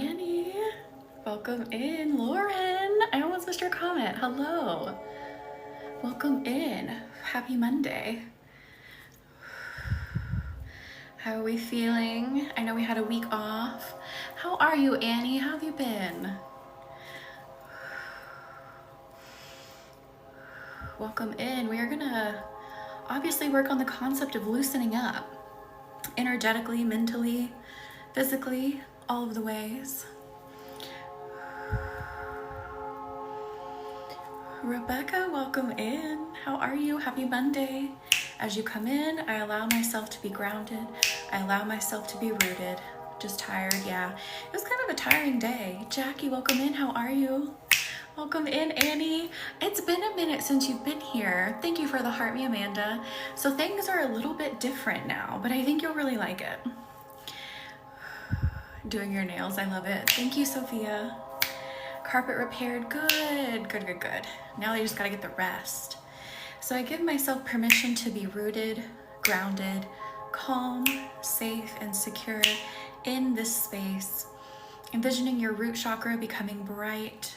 Annie. Welcome in. Lauren, I almost missed your comment. Hello. Welcome in. Happy Monday. How are we feeling? I know we had a week off. How are you, Annie? How have you been? Welcome in. We are gonna obviously work on the concept of loosening up energetically, mentally, physically, all of the ways. Rebecca, welcome in. How are you? Happy Monday. As you come in, I allow myself to be grounded. I allow myself to be rooted. Just tired, yeah. It was kind of a tiring day. Jackie, welcome in. How are you? Welcome in, Annie. It's been a minute since you've been here. Thank you for the heart, me, Amanda. So things are a little bit different now, but I think you'll really like it. Doing your nails, I love it. Thank you, Sophia. Carpet repaired, good, good, good, good. Now I just gotta get the rest. So I give myself permission to be rooted, grounded, calm, safe, and secure in this space. Envisioning your root chakra becoming bright,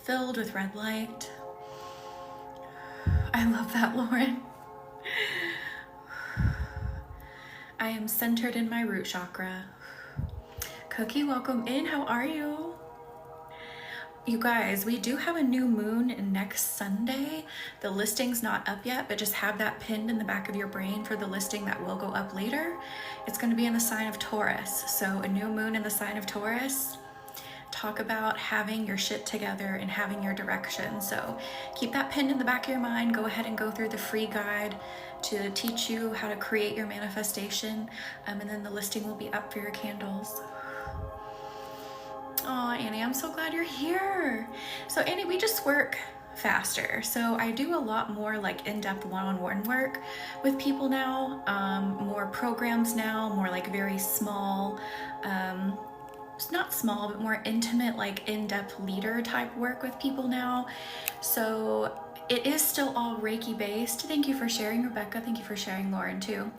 filled with red light. I love that, Lauren. I am centered in my root chakra. Cookie, welcome in. How are you? You guys, we do have a new moon next Sunday. The listing's not up yet, but just have that pinned in the back of your brain for the listing that will go up later. It's going to be in the sign of Taurus. So a new moon in the sign of Taurus. Talk about having your shit together and having your direction. So keep that pinned in the back of your mind. Go ahead and go through the free guide to teach you how to create your manifestation. And then the listing will be up for your candles. Oh, Annie, I'm so glad you're here. So Annie, we just work faster. So I do a lot more like in-depth one-on-one work with people now, more programs now, more like very small, it's not small, but more intimate, like in-depth leader type work with people now. So it is still all Reiki based. Thank you for sharing, Rebecca. Thank you for sharing, Lauren, too.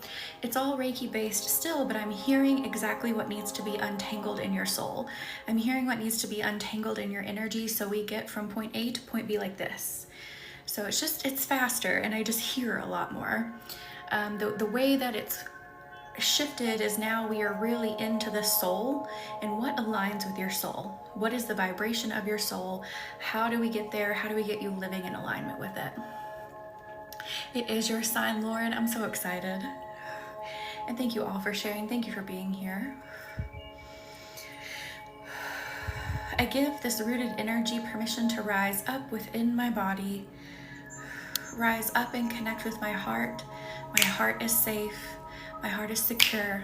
It's all Reiki based still, but I'm hearing exactly what needs to be untangled in your soul. I'm hearing what needs to be untangled in your energy so we get from point A to point B like this. So it's faster, and I just hear a lot more. The way that it's shifted is now we are really into the soul and what aligns with your soul. What is the vibration of your soul? How do we get there? How do we get you living in alignment with it? It is your sign, Lauren. I'm so excited. And thank you all for sharing. Thank you for being here. I give this rooted energy permission to rise up within my body. Rise up and connect with my heart. My heart is safe. My heart is secure.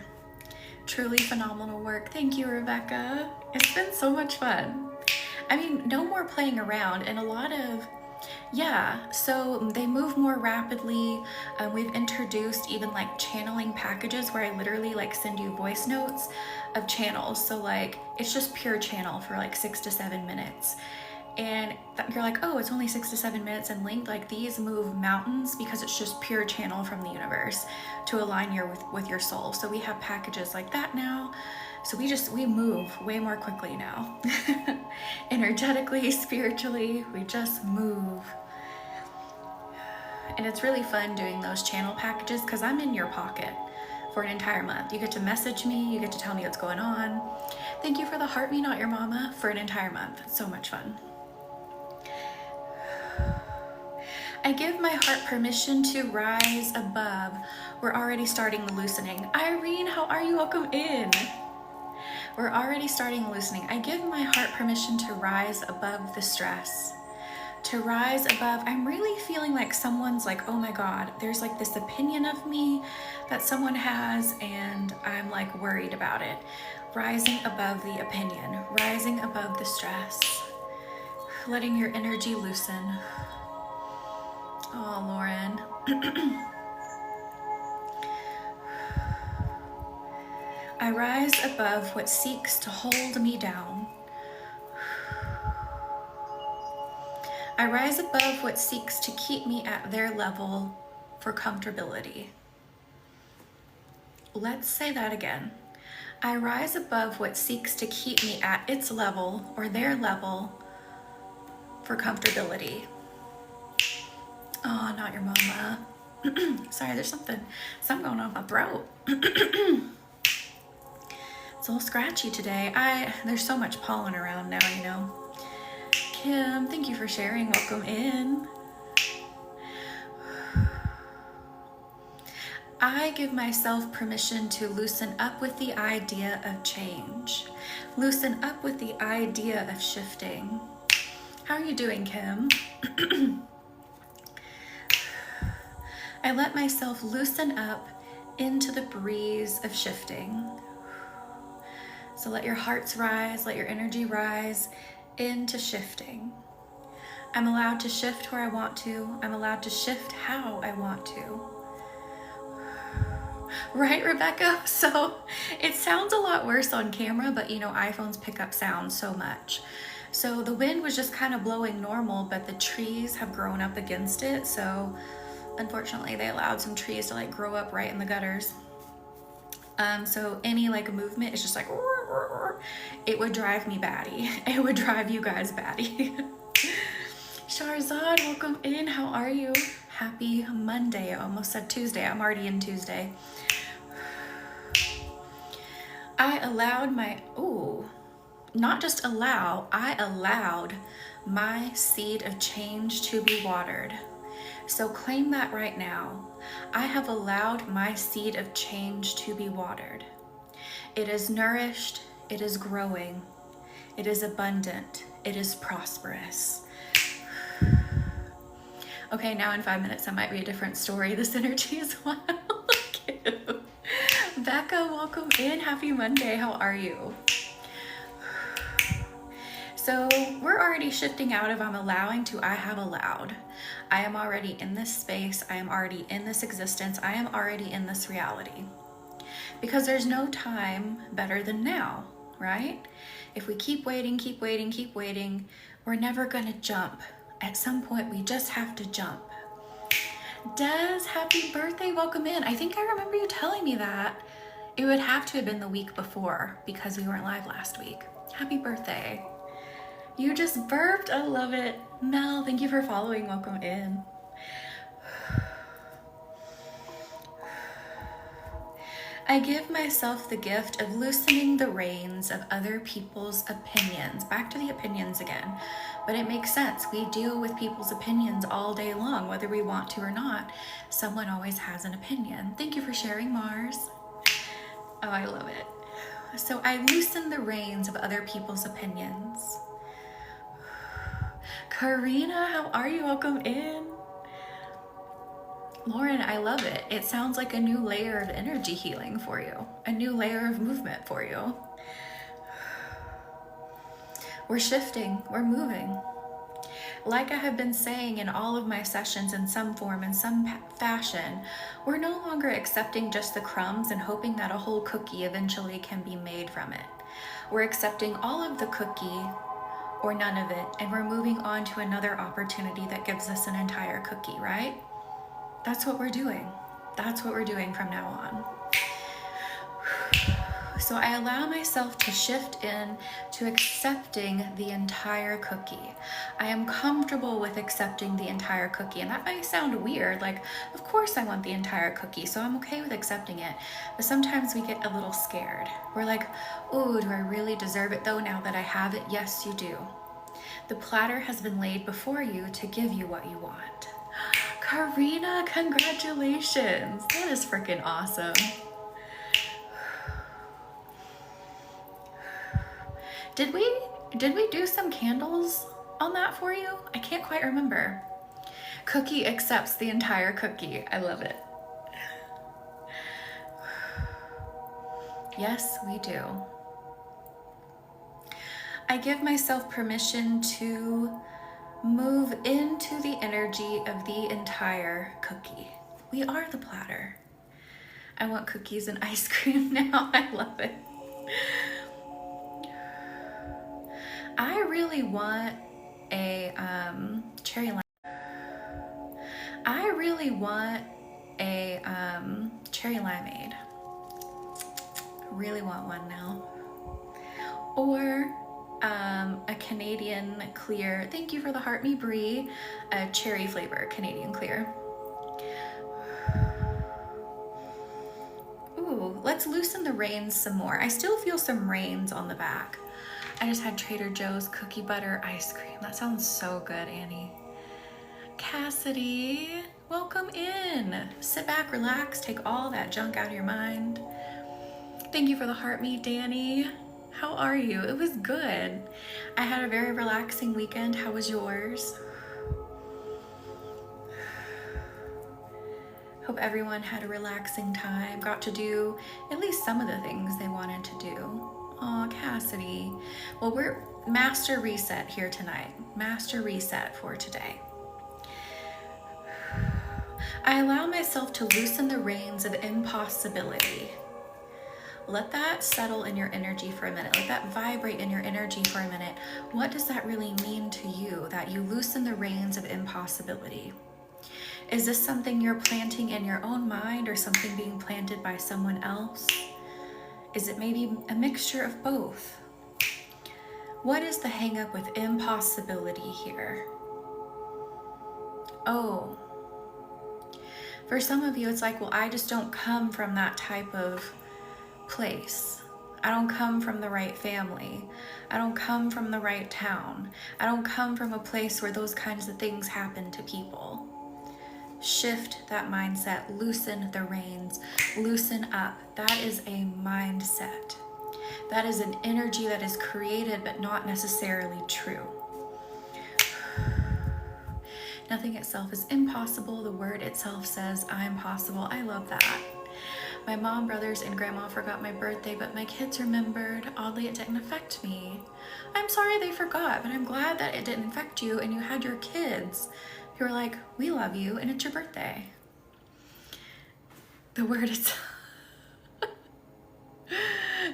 Truly phenomenal work. Thank you, Rebecca. It's been so much fun. I mean, no more playing around, and a lot of, so they move more rapidly. We've introduced even like channeling packages where I literally like send you voice notes of channels. So like, it's just pure channel for like 6 to 7 minutes. And you're like, oh, it's only 6 to 7 minutes in length. Like these move mountains because it's just pure channel from the universe to align with your soul. So we have packages like that now. So we move way more quickly now. Energetically, spiritually, we just move. And it's really fun doing those channel packages because I'm in your pocket for an entire month. You get to message me, you get to tell me what's going on. Thank you for the heart me, not your mama, for an entire month. It's so much fun. I give my heart permission to rise above. We're already starting the loosening. Irene, how are you? Welcome in. We're already starting loosening. I give my heart permission to rise above the stress. To rise above, I'm really feeling like someone's like, oh my God, there's like this opinion of me that someone has, and I'm like worried about it. Rising above the opinion, rising above the stress, letting your energy loosen. Oh, Lauren. I rise above what seeks to hold me down. I rise above what seeks to keep me at their level for comfortability. Let's say that again. I rise above what seeks to keep me at its level or their level for comfortability. Oh, not your mama. Sorry, there's something going on with my throat. It's a little scratchy today. There's so much pollen around now, you know. Kim, thank you for sharing. Welcome in. I give myself permission to loosen up with the idea of change. Loosen up with the idea of shifting. How are you doing, Kim? I let myself loosen up into the breeze of shifting. So let your hearts rise, let your energy rise into shifting. I'm allowed to shift where I want to. I'm allowed to shift how I want to. Right, Rebecca? So it sounds a lot worse on camera, but you know, iPhones pick up sound so much. So the wind was just kind of blowing normal, but the trees have grown up against it. So unfortunately they allowed some trees to like grow up right in the gutters. So any like movement is just like, it would drive me batty. It would drive you guys batty. Sharzad, welcome in. How are you? Happy Monday. I almost said Tuesday. I'm already in Tuesday. I allowed I allowed my seed of change to be watered. So claim that right now. I have allowed my seed of change to be watered. It is nourished, it is growing, it is abundant, it is prosperous. Okay, now in 5 minutes, that might be a different story. This energy is wild. Becca, welcome in. Happy Monday. How are you? So we're already shifting out of I'm allowing to I have allowed. I am already in this space. I am already in this existence. I am already in this reality. Because there's no time better than now, right? If we keep waiting, we're never gonna jump. At some point, we just have to jump. Des, happy birthday, welcome in. I think I remember you telling me that. It would have to have been the week before because we weren't live last week. Happy birthday. You just burped, I love it. Mel, thank you for following, welcome in. I give myself the gift of loosening the reins of other people's opinions. Back to the opinions again, but it makes sense. We deal with people's opinions all day long, whether we want to or not. Someone always has an opinion. Thank you for sharing, Mars. Oh, I love it. So I loosen the reins of other people's opinions. Karina, how are you? Welcome in. Lauren, I love it. It sounds like a new layer of energy healing for you, a new layer of movement for you. We're shifting, we're moving. Like I have been saying in all of my sessions in some form, in some fashion, we're no longer accepting just the crumbs and hoping that a whole cookie eventually can be made from it. We're accepting all of the cookie or none of it, and we're moving on to another opportunity that gives us an entire cookie, right? That's what we're doing. That's what we're doing from now on. So I allow myself to shift in to accepting the entire cookie. I am comfortable with accepting the entire cookie. And that might sound weird. Like, of course I want the entire cookie, so I'm okay with accepting it. But sometimes we get a little scared. We're like, oh, do I really deserve it though now that I have it? Yes, you do. The platter has been laid before you to give you what you want. Karina, congratulations. That is freaking awesome. Did we do some candles on that for you? I can't quite remember. Cookie accepts the entire cookie. I love it. Yes, we do. I give myself permission to move into the energy of the entire cookie. We are the platter. I want cookies and ice cream now. I love it. I really want a cherry lime. I really want a cherry limeade. Really want one now. Or a Canadian clear. Thank you for the heart me Brie. A cherry flavor Canadian clear. Ooh, let's loosen the reins some more. I still feel some reins on the back. I just had Trader Joe's cookie butter ice cream. That sounds so good, Annie. Cassidy, welcome in. Sit back, relax, take all that junk out of your mind. Thank you for the heart meet, Danny. How are you? It was good. I had a very relaxing weekend. How was yours? Hope everyone had a relaxing time, got to do at least some of the things they wanted to do. Aw, Cassidy. Well, we're master reset here tonight. Master reset for today. I allow myself to loosen the reins of impossibility. Let that settle in your energy for a minute. Let that vibrate in your energy for a minute. What does that really mean to you, that you loosen the reins of impossibility? Is this something you're planting in your own mind or something being planted by someone else? Is it maybe a mixture of both? What is the hang up with impossibility here? Oh, for some of you, it's like, well, I just don't come from that type of place. I don't come from the right family. I don't come from the right town. I don't come from a place where those kinds of things happen to people. Shift that mindset, loosen the reins, loosen up. That is a mindset. That is an energy that is created but not necessarily true. Nothing itself is impossible. The word itself says, I'm possible. I love that. My mom, brothers, and grandma forgot my birthday, but my kids remembered. Oddly, it didn't affect me. I'm sorry they forgot, but I'm glad that it didn't affect you and you had your kids who were like, we love you and it's your birthday. The word itself.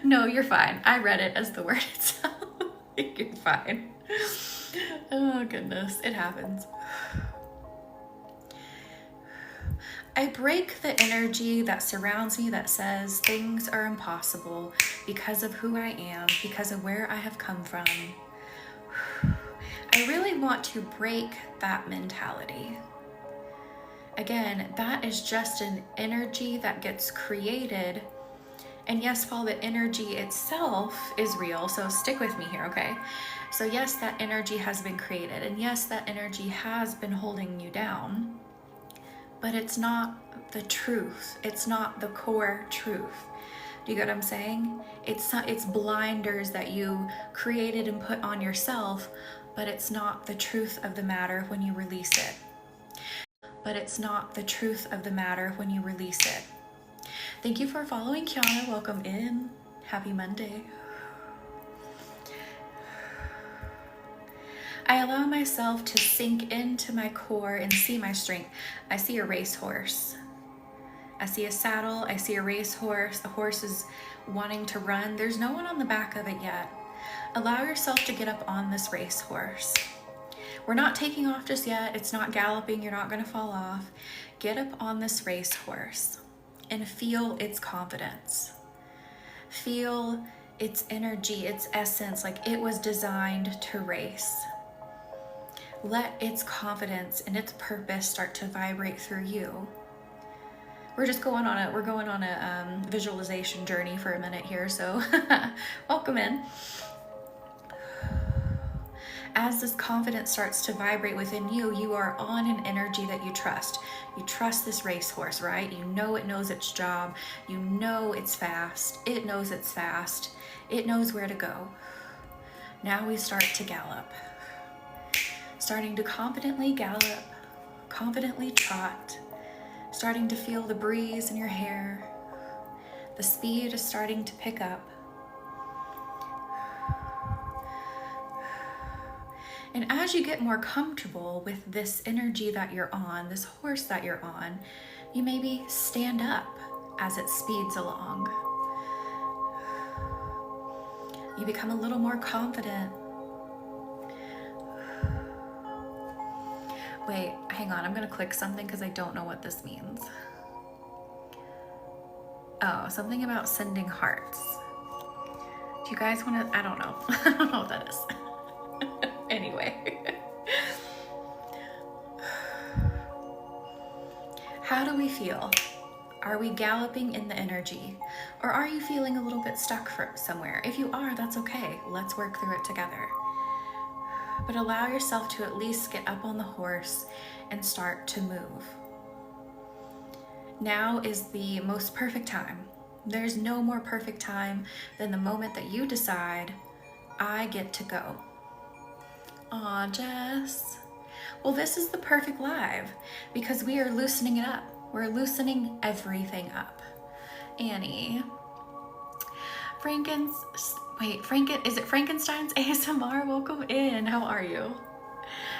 No, you're fine. I read it as the word itself. You're fine. Oh, goodness. It happens. I break the energy that surrounds me that says things are impossible because of who I am, because of where I have come from. I really want to break that mentality. Again, that is just an energy that gets created. And yes, while the energy itself is real, so stick with me here, okay? So yes, that energy has been created, and yes, that energy has been holding you down, but it's not the truth. It's not the core truth. Do you get what I'm saying? It's blinders that you created and put on yourself, but it's not the truth of the matter when you release it. But it's not the truth of the matter when you release it. Thank you for following, Kiana. Welcome in. Happy Monday. I allow myself to sink into my core and see my strength. I see a racehorse. I see a saddle. I see a racehorse. The horse is wanting to run. There's no one on the back of it yet. Allow yourself to get up on this racehorse. We're not taking off just yet. It's not galloping. You're not going to fall off. Get up on this racehorse and feel its confidence. Feel its energy, its essence, like it was designed to race. Let its confidence and its purpose start to vibrate through you. We're going on a visualization journey for a minute here, so welcome in. As this confidence starts to vibrate within you, you are on an energy that you trust. You trust this racehorse, right? You know it knows its job. You know it's fast. It knows it's fast. It knows where to go. Now we start to gallop. Starting to confidently gallop, confidently trot, starting to feel the breeze in your hair. The speed is starting to pick up. And as you get more comfortable with this energy that you're on, this horse that you're on, you maybe stand up as it speeds along. You become a little more confident. Wait, hang on, I'm gonna click something because I don't know what this means. Oh, something about sending hearts. Do you guys want to, I don't know. I don't know what that is. Anyway. How do we feel? Are we galloping in the energy? Or are you feeling a little bit stuck somewhere? If you are, that's okay. Let's work through it together. But allow yourself to at least get up on the horse and start to move. Now is the most perfect time. There's no more perfect time than the moment that you decide, I get to go. Aw, Jess. Well, this is the perfect live because we are loosening it up. We're loosening everything up. Annie. Is it Frankenstein's ASMR? Welcome in. How are you?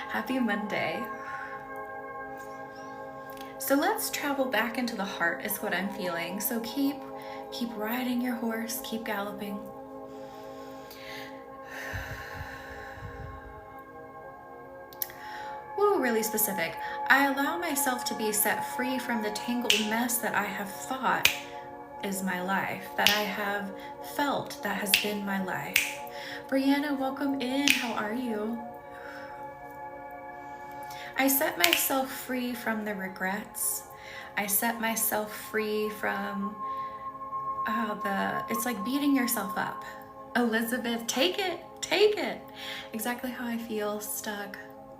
Happy Monday. So let's travel back into the heart is what I'm feeling. So keep riding your horse, keep galloping. Woo, really specific. I allow myself to be set free from the tangled mess that I have thought is my life, that I have felt that has been my life. Brianna, welcome in. How are you? I set myself free from the regrets. I set myself free from it's like beating yourself up. Elizabeth, take it. Exactly how I feel, stuck.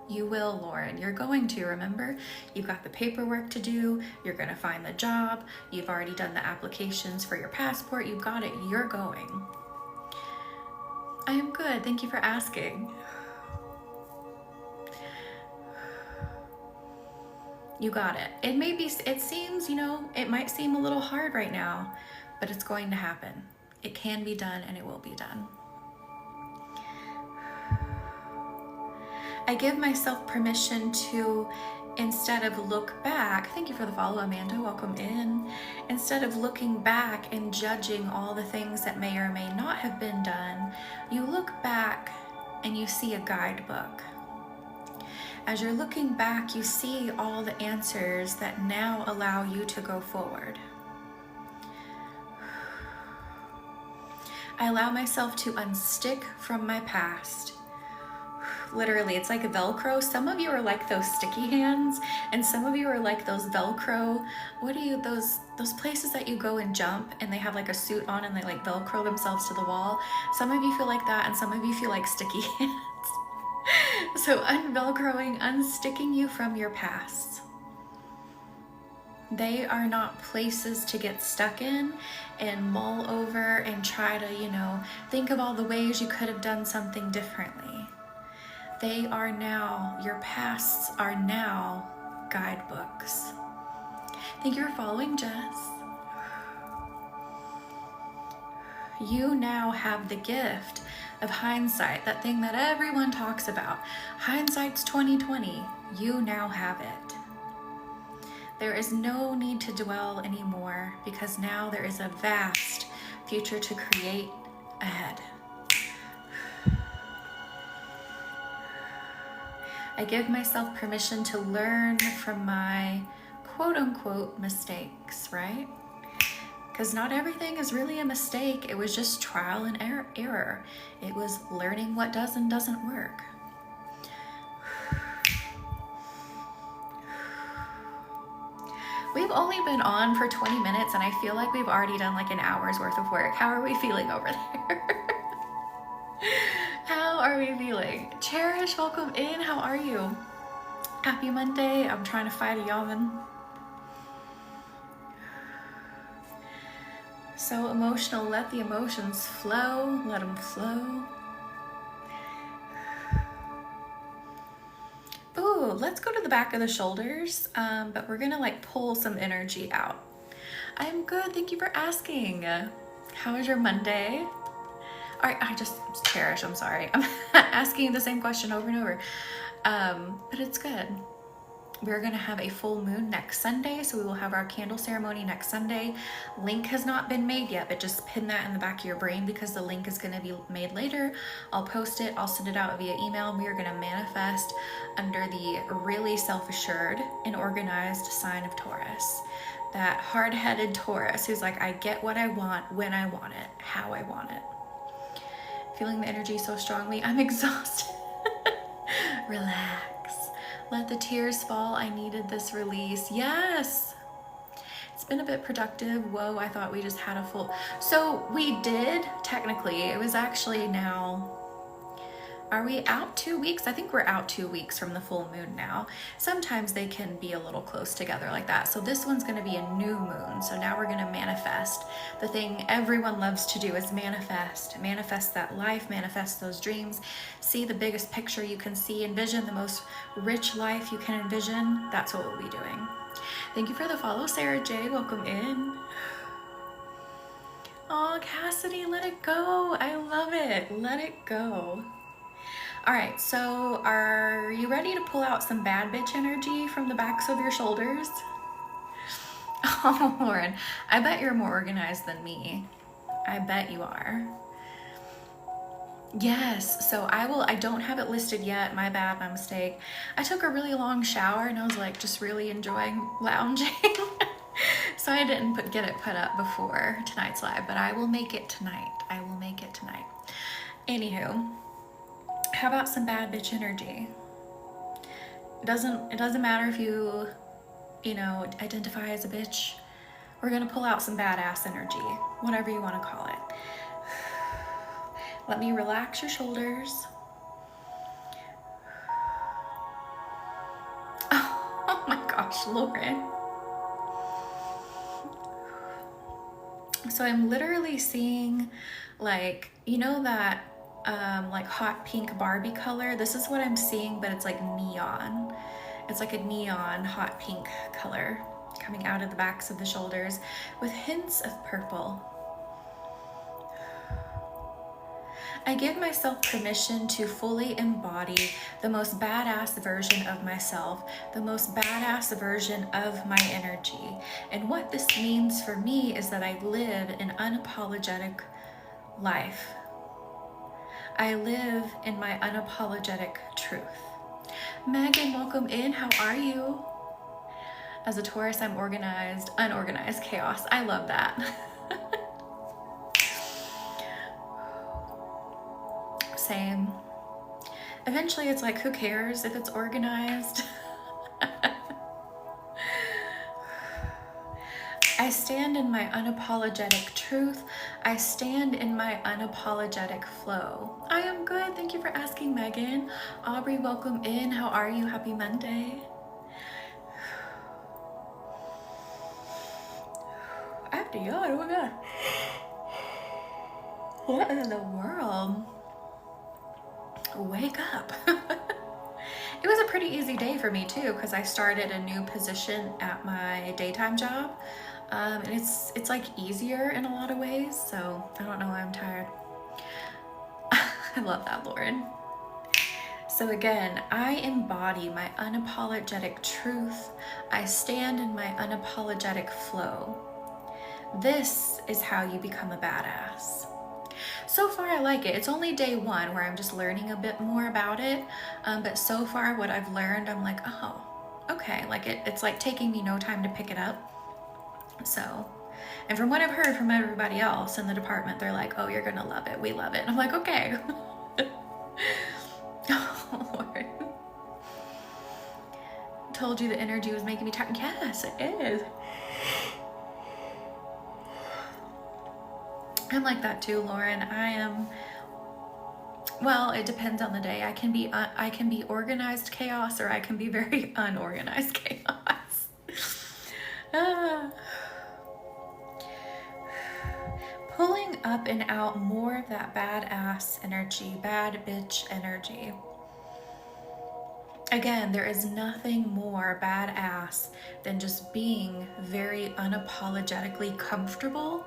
You will, Lauren. You're going to, remember? You've got the paperwork to do. You're going to find the job. You've already done the applications for your passport. You've got it. You're going. I am good. Thank you for asking. You got it. It seems, it might seem a little hard right now, but it's going to happen. It can be done and it will be done. I give myself permission to, instead of look back, thank you for the follow, Amanda, welcome in. Instead of looking back and judging all the things that may or may not have been done, you look back and you see a guidebook. As you're looking back, you see all the answers that now allow you to go forward. I allow myself to unstick from my past. Literally, it's like a Velcro. Some of you are like those sticky hands, and some of you are like those Velcro, those places that you go and jump and they have like a suit on and they like Velcro themselves to the wall. Some of you feel like that and some of you feel like sticky hands. So unvelcroing, unsticking you from your past. They are not places to get stuck in and mull over and try to, think of all the ways you could have done something differently. They are now, your pasts are now guidebooks. Thank you for following, Jess. You now have the gift of hindsight, that thing that everyone talks about. Hindsight's 20/20. You now have it. There is no need to dwell anymore because now there is a vast future to create ahead. I give myself permission to learn from my quote-unquote mistakes, right? Because not everything is really a mistake. It was just trial and error. It was learning what does and doesn't work. We've only been on for 20 minutes and I feel like we've already done like an hour's worth of work. How are we feeling over there? How are we feeling? Cherish, welcome in. How are you? Happy Monday. I'm trying to fight a yawn. So emotional. Let the emotions flow. Let them flow. Ooh, let's go to the back of the shoulders, but we're gonna like pull some energy out. I'm good. Thank you for asking. How was your Monday? All right, Cherish, I'm sorry. I'm asking the same question over and over, but it's good. We're gonna have a full moon next Sunday, so we will have our candle ceremony next Sunday. Link has not been made yet, but just pin that in the back of your brain because the link is gonna be made later. I'll post it, I'll send it out via email, and we are gonna manifest under the really self-assured and organized sign of Taurus. that hard-headed Taurus who's like, I get what I want, when I want it, how I want it. Feeling the energy so strongly, I'm exhausted. Relax. Let the tears fall. I needed this release. Yes. It's been a bit productive. Whoa, I thought we just had a full... So we did, technically. It was actually now... Are we out 2 weeks? I think we're out 2 weeks from the full moon now. Sometimes they can be a little close together like that. So this one's going to be a new moon. So now we're going to manifest. The thing everyone loves to do is manifest. Manifest that life, manifest those dreams. See the biggest picture you can see. Envision the most rich life you can envision. That's what we'll be doing. Thank you for the follow, Sarah J. Welcome in. Oh, Cassidy, let it go. I love it. Let it go. All right, so are you ready to pull out some bad bitch energy from the backs of your shoulders? Oh, Lauren, I bet you're more organized than me. I bet you are. Yes, so I don't have it listed yet. My bad, my mistake. I took a really long shower and I was like just really enjoying lounging. So I didn't get it put up before tonight's live, but I will make it tonight. I will make it tonight. Anywho. How about some bad bitch energy? It doesn't matter if you identify as a bitch. We're gonna pull out some badass energy, whatever you want to call it. Let me relax your shoulders. Oh my gosh, Lauren. So I'm literally seeing like, you know that like hot pink Barbie color. This is what I'm seeing, but it's like neon. It's like a neon hot pink color coming out of the backs of the shoulders with hints of purple. I give myself permission to fully embody the most badass version of myself, the most badass version of my energy. And what this means for me is that I live an unapologetic life. I live in my unapologetic truth. Megan, welcome in. How are you? As a Taurus, I'm organized, unorganized chaos. I love that. Same. Eventually, it's like, who cares if it's organized? I stand in my unapologetic truth. I stand in my unapologetic flow. I am good. Thank you for asking, Megan. Aubrey, welcome in. How are you? Happy Monday. I have to yawn. Oh my God. What in the world? Wake up. It was a pretty easy day for me too, because I started a new position at my daytime job. And it's like easier in a lot of ways, so I don't know why I'm tired. I love that, Lauren. So again, I embody my unapologetic truth. I stand in my unapologetic flow. This is how you become a badass. So far, I like it. It's only day one where I'm just learning a bit more about it. But so far, what I've learned, I'm like, oh, okay. Like it's like taking me no time to pick it up. So, and from what I've heard from everybody else in the department, they're like, oh, you're gonna love it. We love it. And I'm like, okay. Oh, Lord. Told you the energy was making me tired. Yes, it is. I'm like that too, Lauren. I am, well, it depends on the day. I can be organized chaos, or I can be very unorganized chaos. Pulling up and out more of that badass energy, bad bitch energy. Again, there is nothing more badass than just being very unapologetically comfortable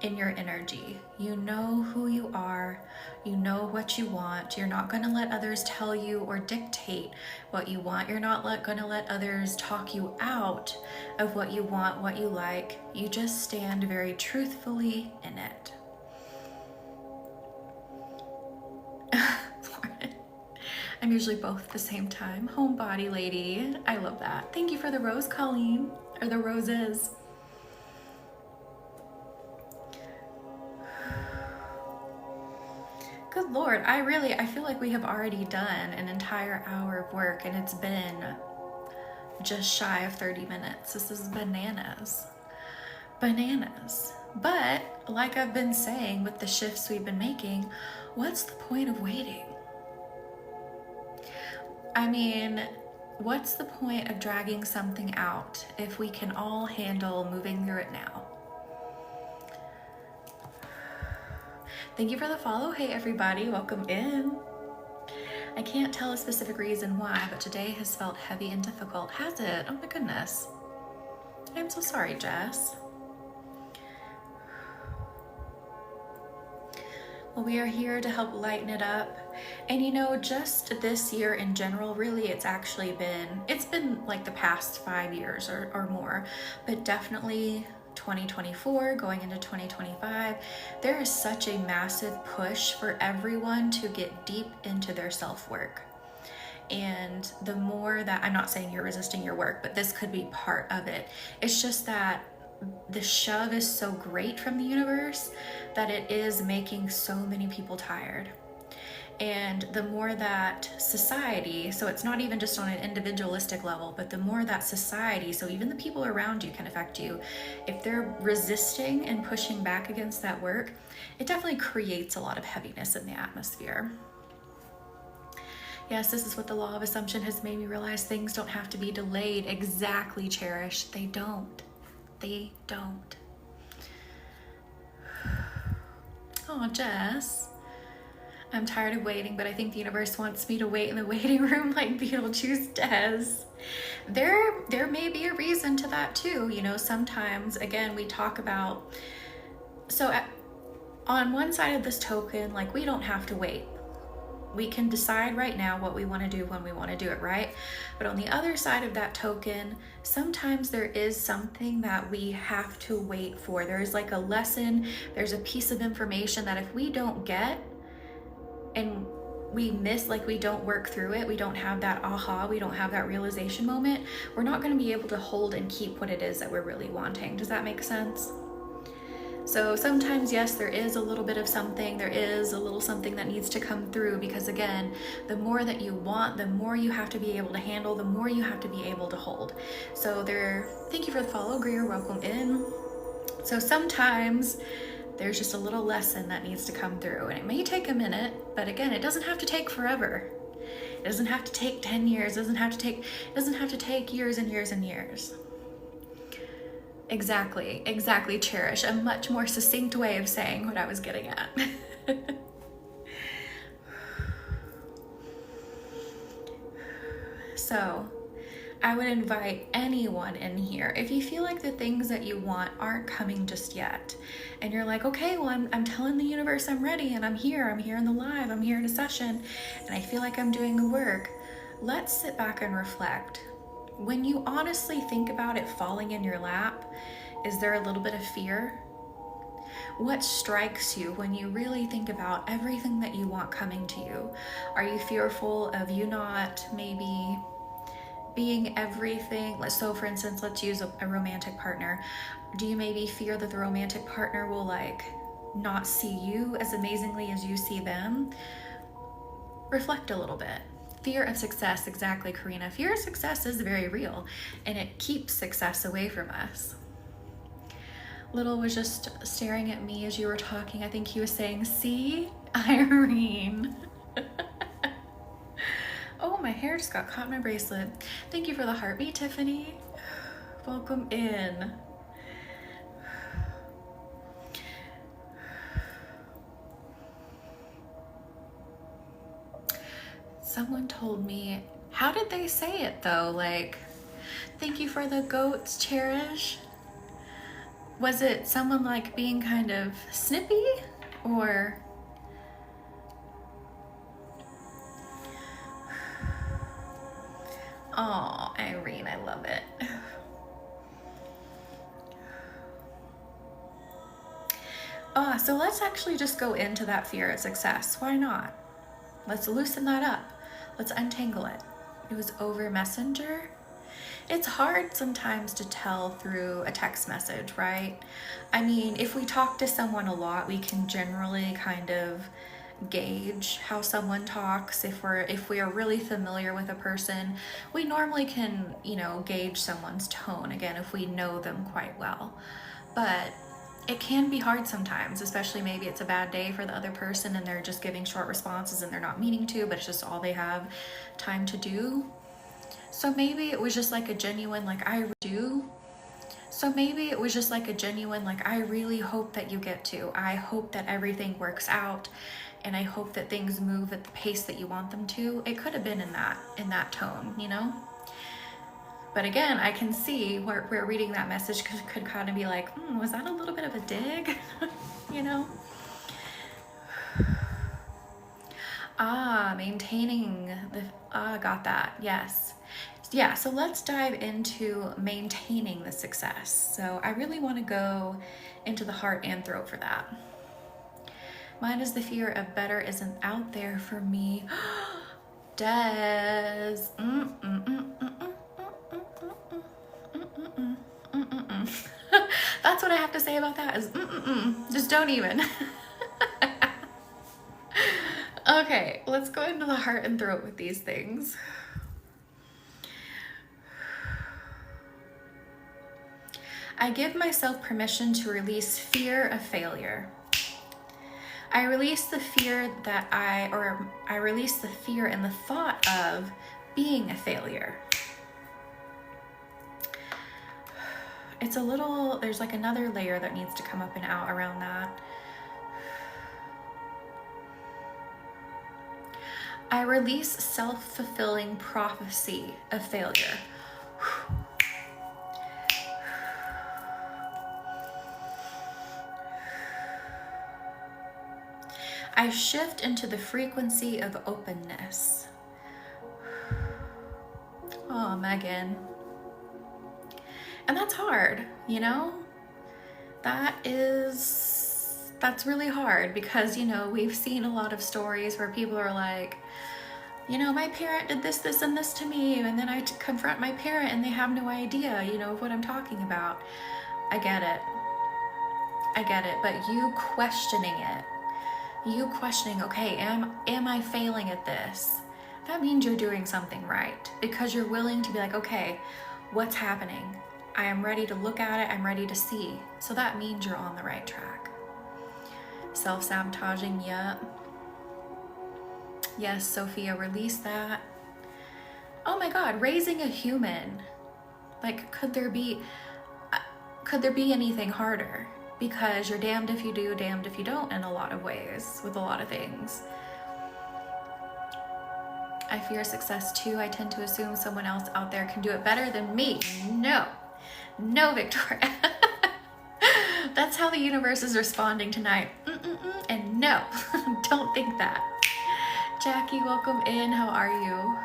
in your energy. You know who you are, you know what you want. You're not going to let others tell you or dictate what you want. You're not going to let others talk you out of what you want, what you like. You just stand very truthfully in it. I'm usually both at the same time. Homebody lady. I love that. Thank you for the rose, Colleen, or the roses. Lord, I feel like we have already done an entire hour of work and it's been just shy of 30 minutes. This is bananas. Bananas. But like I've been saying with the shifts we've been making, what's the point of waiting? I mean, what's the point of dragging something out if we can all handle moving through it now? Thank you for the follow. Hey everybody, welcome in. I can't tell a specific reason why, but today has felt heavy and difficult. Has it? Oh my goodness. I'm so sorry, Jess. Well, we are here to help lighten it up. And you know, just this year in general, really, it's been like the past 5 years or more, but definitely 2024 going into 2025, there is such a massive push for everyone to get deep into their self-work. And the more that, I'm not saying you're resisting your work, but this could be part of it. It's just that the shove is so great from the universe that it is making so many people tired. And the more that society, so it's not even just on an individualistic level, but the more that society, so even the people around you can affect you, if they're resisting and pushing back against that work, it definitely creates a lot of heaviness in the atmosphere. Yes, this is what the law of assumption has made me realize. Things don't have to be delayed. Exactly, Cherish. They don't. They don't. Oh, Jess. I'm tired of waiting, but I think the universe wants me to wait in the waiting room like Beetlejuice does. There may be a reason to that too. You know, sometimes, again, we talk about, on one side of this token, like, we don't have to wait. We can decide right now what we want to do when we want to do it, right? But on the other side of that token, sometimes there is something that we have to wait for. There's like a lesson, there's a piece of information that if we don't get and we miss, like we don't work through it, we don't have that aha, we don't have that realization moment, we're not going to be able to hold and keep what it is that we're really wanting. Does that make sense? So sometimes, yes, there is a little bit of something, there is a little something that needs to come through, because again, the more that you want, the more you have to be able to handle, the more you have to be able to hold. So thank you for the follow, Greer, welcome in. So sometimes there's just a little lesson that needs to come through, and it may take a minute, but again, it doesn't have to take forever. It doesn't have to take 10 years, it doesn't have to take years and years and years. Exactly, Cherish. A much more succinct way of saying what I was getting at. So, I would invite anyone in here, if you feel like the things that you want aren't coming just yet, and you're like, okay, well, I'm telling the universe I'm ready, and I'm here in the live, I'm here in a session, and I feel like I'm doing the work. Let's sit back and reflect. When you honestly think about it falling in your lap, is there a little bit of fear? What strikes you when you really think about everything that you want coming to you? Are you fearful of you not maybe being everything? So for instance, let's use a romantic partner. Do you maybe fear that the romantic partner will like not see you as amazingly as you see them? Reflect a little bit. Fear of success, exactly, Karina. Fear of success is very real, and it keeps success away from us. Little was just staring at me as you were talking. I think he was saying, see, Irene. Oh, my hair just got caught in my bracelet. Thank you for the heartbeat, Tiffany. Welcome in. Someone told me, how did they say it though? Like, thank you for the goats, Cherish. Was it someone like being kind of snippy, or? Oh, Irene, I love it. So let's actually just go into that fear of success. Why not? Let's loosen that up. Let's untangle it. It was over Messenger. It's hard sometimes to tell through a text message, right? I mean, if we talk to someone a lot, we can generally kind of gauge how someone talks. If we are really familiar with a person, we normally can, gauge someone's tone, again, if we know them quite well. But it can be hard sometimes, especially maybe it's a bad day for the other person and they're just giving short responses and they're not meaning to, but it's just all they have time to do. So maybe it was just like a genuine, like, I really hope that you get to. I hope that everything works out, and I hope that things move at the pace that you want them to. It could have been in that tone, But again, I can see where reading that message could kind of be like, was that a little bit of a dig? Maintaining got that, yes. Yeah, so let's dive into maintaining the success. So I really want to go into the heart and throat for that. Mine is the fear of better isn't out there for me. Des. That's what I have to say about that is just don't even. Okay, let's go into the heart and throat with these things. I give myself permission to release fear of failure. I release the fear I release the fear and the thought of being a failure. There's like another layer that needs to come up and out around that. I release self-fulfilling prophecy of failure. I shift into the frequency of openness. Oh, Megan. And that's hard, That's really hard because, we've seen a lot of stories where people are like, my parent did this, this, and this to me, and then I confront my parent and they have no idea, of what I'm talking about. I get it, but you questioning, okay, am I failing at this? That means you're doing something right, because you're willing to be like, okay, what's happening? I am ready to look at it, I'm ready to see. So that means you're on the right track. Self-sabotaging, yep. Yes, Sophia, release that. Oh my God, raising a human. Like, could there be anything harder? Because you're damned if you do, damned if you don't in a lot of ways, with a lot of things. I fear success too. I tend to assume someone else out there can do it better than me. No, Victoria. That's how the universe is responding tonight. And no, don't think that. Jackie, welcome in. How are you?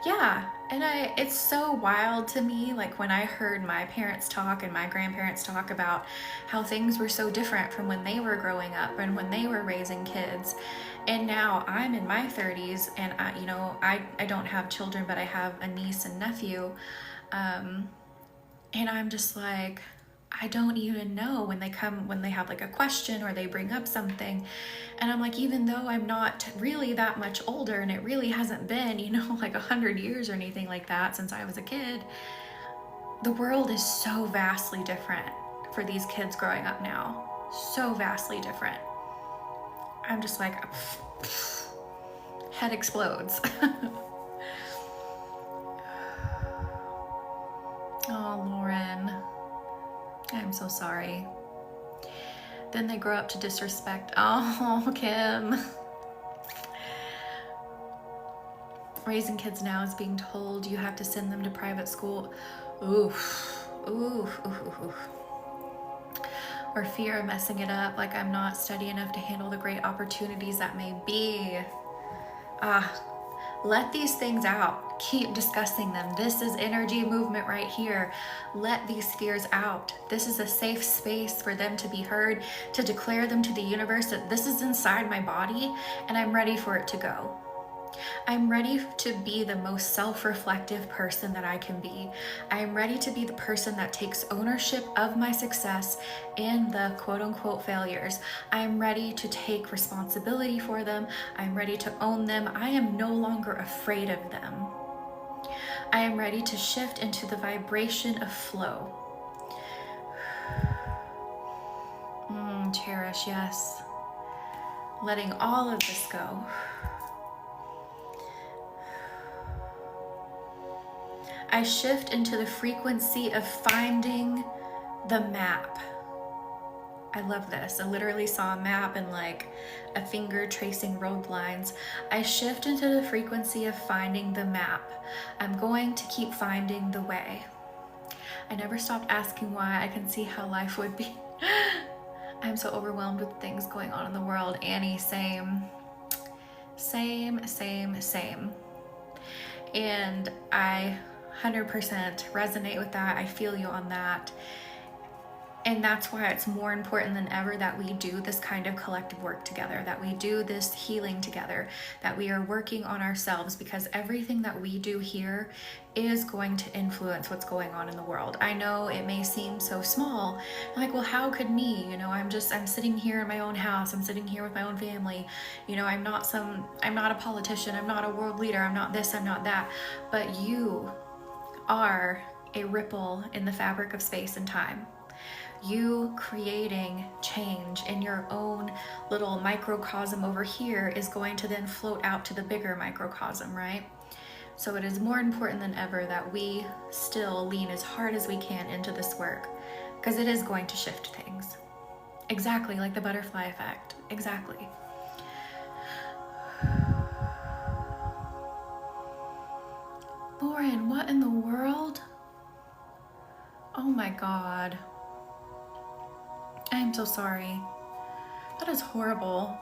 Yeah, and it's so wild to me, like when I heard my parents talk and my grandparents talk about how things were so different from when they were growing up and when they were raising kids. And now I'm in my 30s and I don't have children, but I have a niece and nephew. And I'm just like, I don't even know when they have like a question or they bring up something. And I'm like, even though I'm not really that much older and it really hasn't been, like 100 years or anything like that since I was a kid, the world is so vastly different for these kids growing up now. So vastly different. I'm just like, head explodes. Oh, Lauren. I'm so sorry. Then they grow up to disrespect. Oh, Kim. Raising kids now is being told you have to send them to private school. Oof. Or fear of messing it up, like I'm not steady enough to handle the great opportunities that may be. Let these things out. Keep discussing them. This is energy movement right here. Let these fears out. This is a safe space for them to be heard, to declare them to the universe that this is inside my body and I'm ready for it to go. I'm ready to be the most self-reflective person that I can be. I'm ready to be the person that takes ownership of my success and the quote-unquote failures. I'm ready to take responsibility for them. I'm ready to own them. I am no longer afraid of them. I am ready to shift into the vibration of flow. Cherish, yes. Letting all of this go. I shift into the frequency of finding the map. I love this. I literally saw a map and like a finger tracing road lines. I shift into the frequency of finding the map. I'm going to keep finding the way. I never stopped asking why. I can see how life would be. I'm so overwhelmed with things going on in the world. Annie, same. Same, same, same. And I 100% resonate with that. I feel you on that. And that's why it's more important than ever that we do this kind of collective work together, that we do this healing together, that we are working on ourselves, because everything that we do here is going to influence what's going on in the world. I know it may seem so small, like, well, how could me? You know, I'm sitting here in my own house, I'm sitting here with my own family. You know, I'm not a politician, I'm not a world leader, I'm not this, I'm not that. But you are a ripple in the fabric of space and time. You creating change in your own little microcosm over here is going to then float out to the bigger microcosm, right? So it is more important than ever that we still lean as hard as we can into this work, because it is going to shift things. Exactly like the butterfly effect. Exactly. Lauren, what in the world? Oh my God. I am so sorry. That is horrible.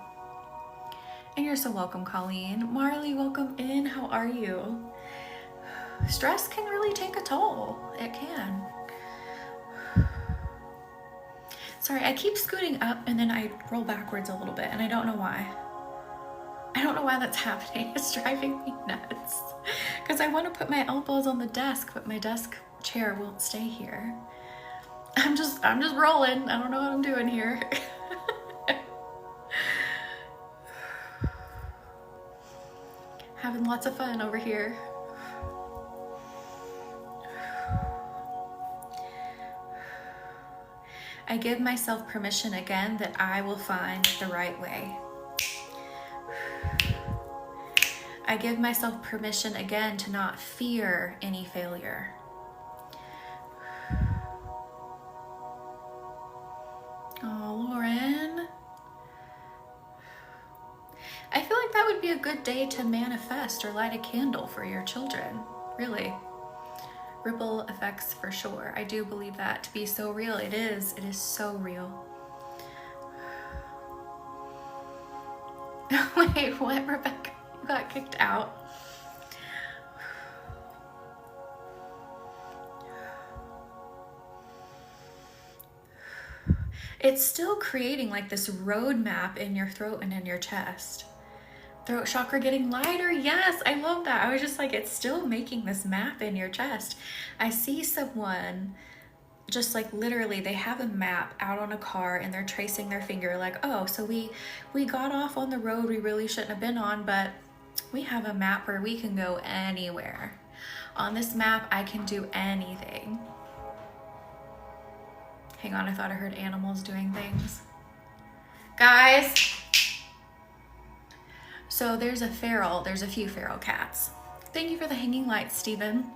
And you're so welcome, Colleen. Marley, welcome in. How are you? Stress can really take a toll. It can. Sorry, I keep scooting up and then I roll backwards a little bit, and I don't know why. I don't know why that's happening. It's driving me nuts. Because I want to put my elbows on the desk, but my desk chair won't stay here. I'm just rolling. I don't know what I'm doing here. Having lots of fun over here. I give myself permission again that I will find the right way. I give myself permission again to not fear any failure. Oh, Lauren. I feel like that would be a good day to manifest or light a candle for your children. Really. Ripple effects for sure. I do believe that to be so real. It is so real. Wait, what, Rebecca? You got kicked out? It's still creating like this roadmap in your throat and in your chest. Throat chakra getting lighter. Yes, I love that. I was just like, it's still making this map in your chest. I see someone just like literally they have a map out on a car and they're tracing their finger like, oh, so we got off on the road we really shouldn't have been on, but we have a map where we can go anywhere. On this map, I can do anything. Hang on, I thought I heard animals doing things. Guys. So there's a few feral cats. Thank you for the hanging lights, Stephen.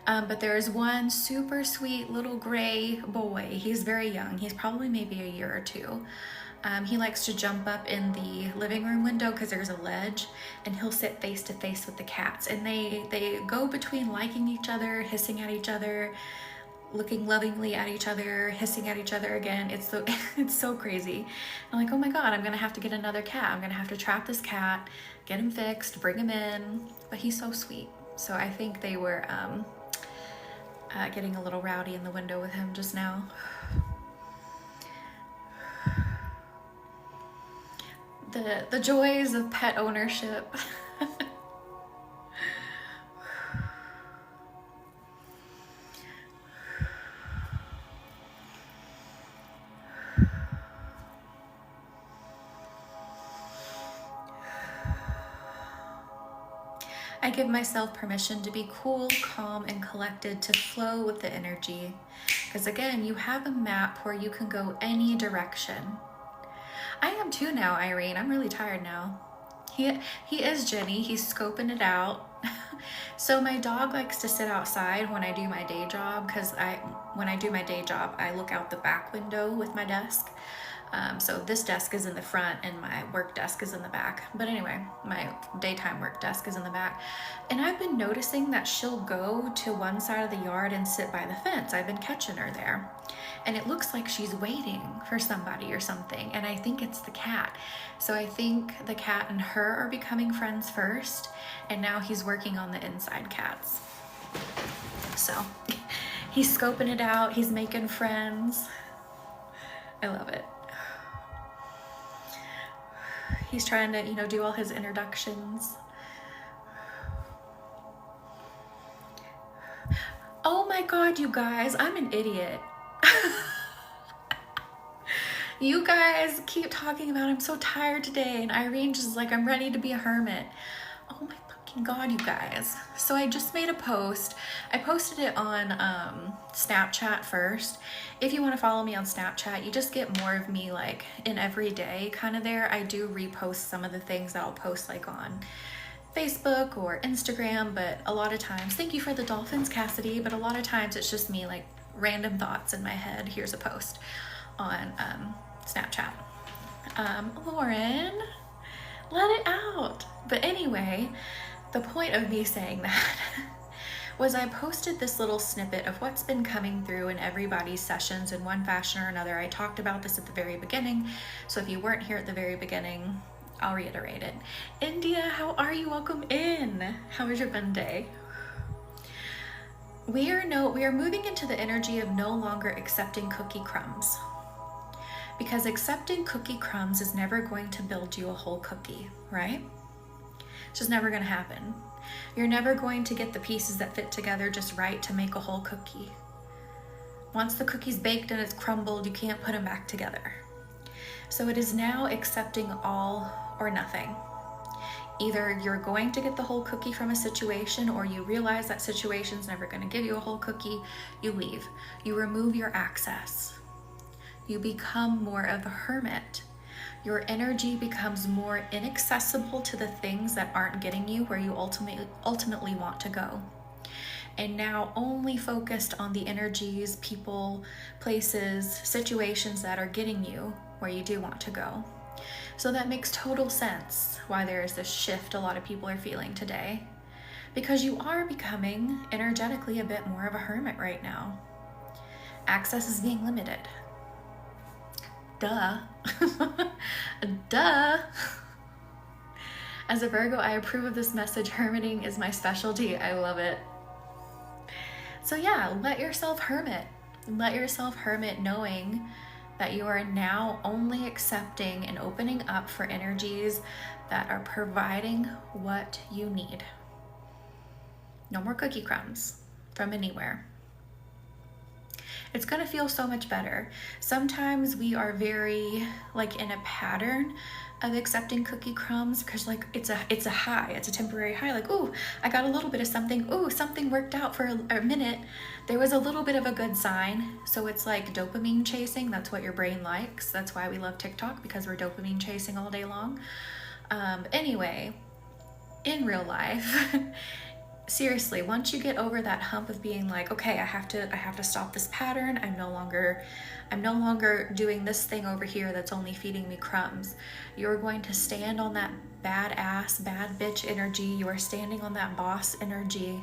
But there's one super sweet little gray boy. He's very young. He's probably maybe a year or two. He likes to jump up in the living room window because there's a ledge, and he'll sit face to face with the cats. And they go between liking each other, hissing at each other, looking lovingly at each other, hissing at each other again. It's so crazy. I'm like, oh my God, I'm gonna have to get another cat. I'm gonna have to trap this cat, get him fixed, bring him in. But he's so sweet. So I think they were getting a little rowdy in the window with him just now. The joys of pet ownership. give myself permission to be cool, calm, and collected to flow with the energy. Because again, you have a map where you can go any direction. I am too now, Irene. I'm really tired now. He is Jenny. He's scoping it out. So my dog likes to sit outside when I do my day job, because when I do my day job, I look out the back window with my desk. So this desk is in the front and my work desk is in the back. But anyway, my daytime work desk is in the back. And I've been noticing that she'll go to one side of the yard and sit by the fence. I've been catching her there. And it looks like she's waiting for somebody or something. And I think it's the cat. So I think the cat and her are becoming friends first. And now he's working on the inside cats. So he's scoping it out. He's making friends. I love it. He's trying to, do all his introductions. Oh my God, you guys, I'm an idiot. You guys keep talking about I'm so tired today, and Irene just like, I'm ready to be a hermit. Oh my fucking God, you guys. So I just made a post. I posted it on Snapchat first. If you want to follow me on Snapchat, you just get more of me like in every day kind of there. I do repost some of the things that I'll post like on Facebook or Instagram, but a lot of times, thank you for the dolphins, Cassidy, but a lot of times it's just me like random thoughts in my head. Here's a post on Snapchat. Lauren, let it out. But anyway, the point of me saying that was I posted this little snippet of what's been coming through in everybody's sessions in one fashion or another. I talked about this at the very beginning, so if you weren't here at the very beginning, I'll reiterate it. India, how are you? Welcome in. How was your fun day? We are moving into the energy of no longer accepting cookie crumbs. Because accepting cookie crumbs is never going to build you a whole cookie, right? It's just never going to happen. You're never going to get the pieces that fit together just right to make a whole cookie. Once the cookie's baked and it's crumbled, you can't put them back together. So it is now accepting all or nothing. Either you're going to get the whole cookie from a situation, or you realize that situation's never going to give you a whole cookie, you leave. You remove your access. You become more of a hermit. Your energy becomes more inaccessible to the things that aren't getting you where you ultimately want to go. And now only focused on the energies, people, places, situations that are getting you where you do want to go. So that makes total sense why there is this shift a lot of people are feeling today. Because you are becoming energetically a bit more of a hermit right now. Access is being limited. Duh. Duh. As a Virgo, I approve of this message. Hermiting is my specialty. I love it. So yeah, let yourself hermit. Let yourself hermit, knowing that you are now only accepting and opening up for energies that are providing what you need. No more cookie crumbs from anywhere. It's gonna feel so much better. Sometimes we are very like in a pattern of accepting cookie crumbs because like it's a high, it's a temporary high. Like, ooh, I got a little bit of something. Ooh, something worked out for a minute. There was a little bit of a good sign. So it's like dopamine chasing. That's what your brain likes. That's why we love TikTok, because we're dopamine chasing all day long. Anyway, in real life, seriously, once you get over that hump of being like, okay, I have to stop this pattern. I'm no longer doing this thing over here that's only feeding me crumbs. You're going to stand on that badass, bad bitch energy. You are standing on that boss energy.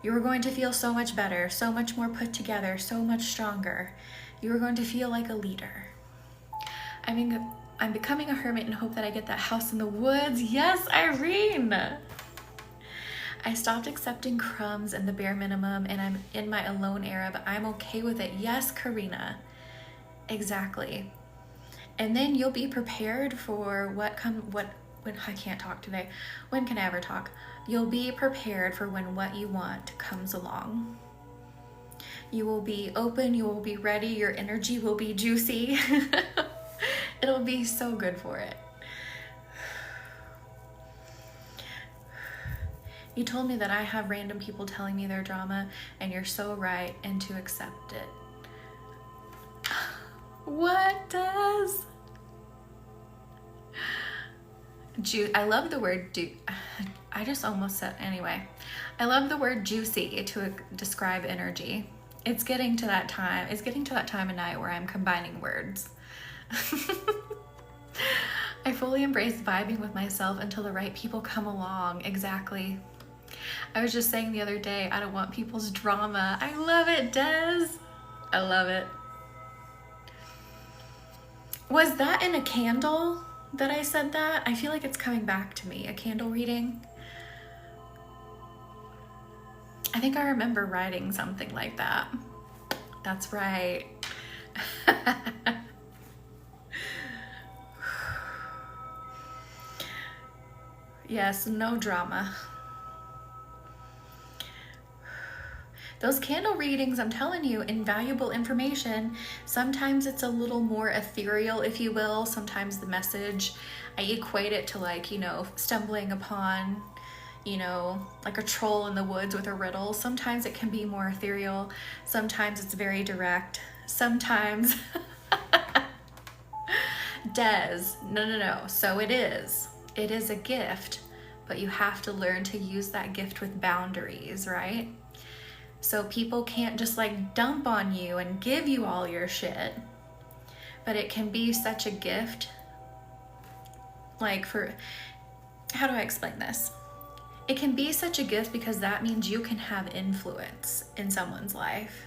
You are going to feel so much better, so much more put together, so much stronger. You are going to feel like a leader. I mean, I'm becoming a hermit and hope that I get that house in the woods. Yes, Irene. I stopped accepting crumbs and the bare minimum, and I'm in my alone era, but I'm okay with it. Yes, Karina. Exactly. And then you'll be prepared for when I can't talk today. When can I ever talk? You'll be prepared for when what you want comes along. You will be open, you will be ready, your energy will be juicy. It'll be so good for it. You told me that I have random people telling me their drama, and you're so right, and to accept it. What does? I love the word I just almost said, anyway. I love the word juicy to describe energy. It's getting to that time. It's getting to that time of night where I'm combining words. I fully embrace vibing with myself until the right people come along. Exactly. I was just saying the other day, I don't want people's drama. I love it, Des. I love it. Was that in a candle that I said that? I feel like it's coming back to me, a candle reading. I think I remember writing something like that. That's right. Yes, no drama. Those candle readings, I'm telling you, invaluable information. Sometimes it's a little more ethereal, if you will. Sometimes the message, I equate it to like, you know, stumbling upon, you know, like a troll in the woods with a riddle. Sometimes it can be more ethereal. Sometimes it's very direct. Sometimes, Des, no. So it is a gift, but you have to learn to use that gift with boundaries, right? So people can't just like dump on you and give you all your shit, but it can be such a gift. Like how do I explain this? It can be such a gift because that means you can have influence in someone's life.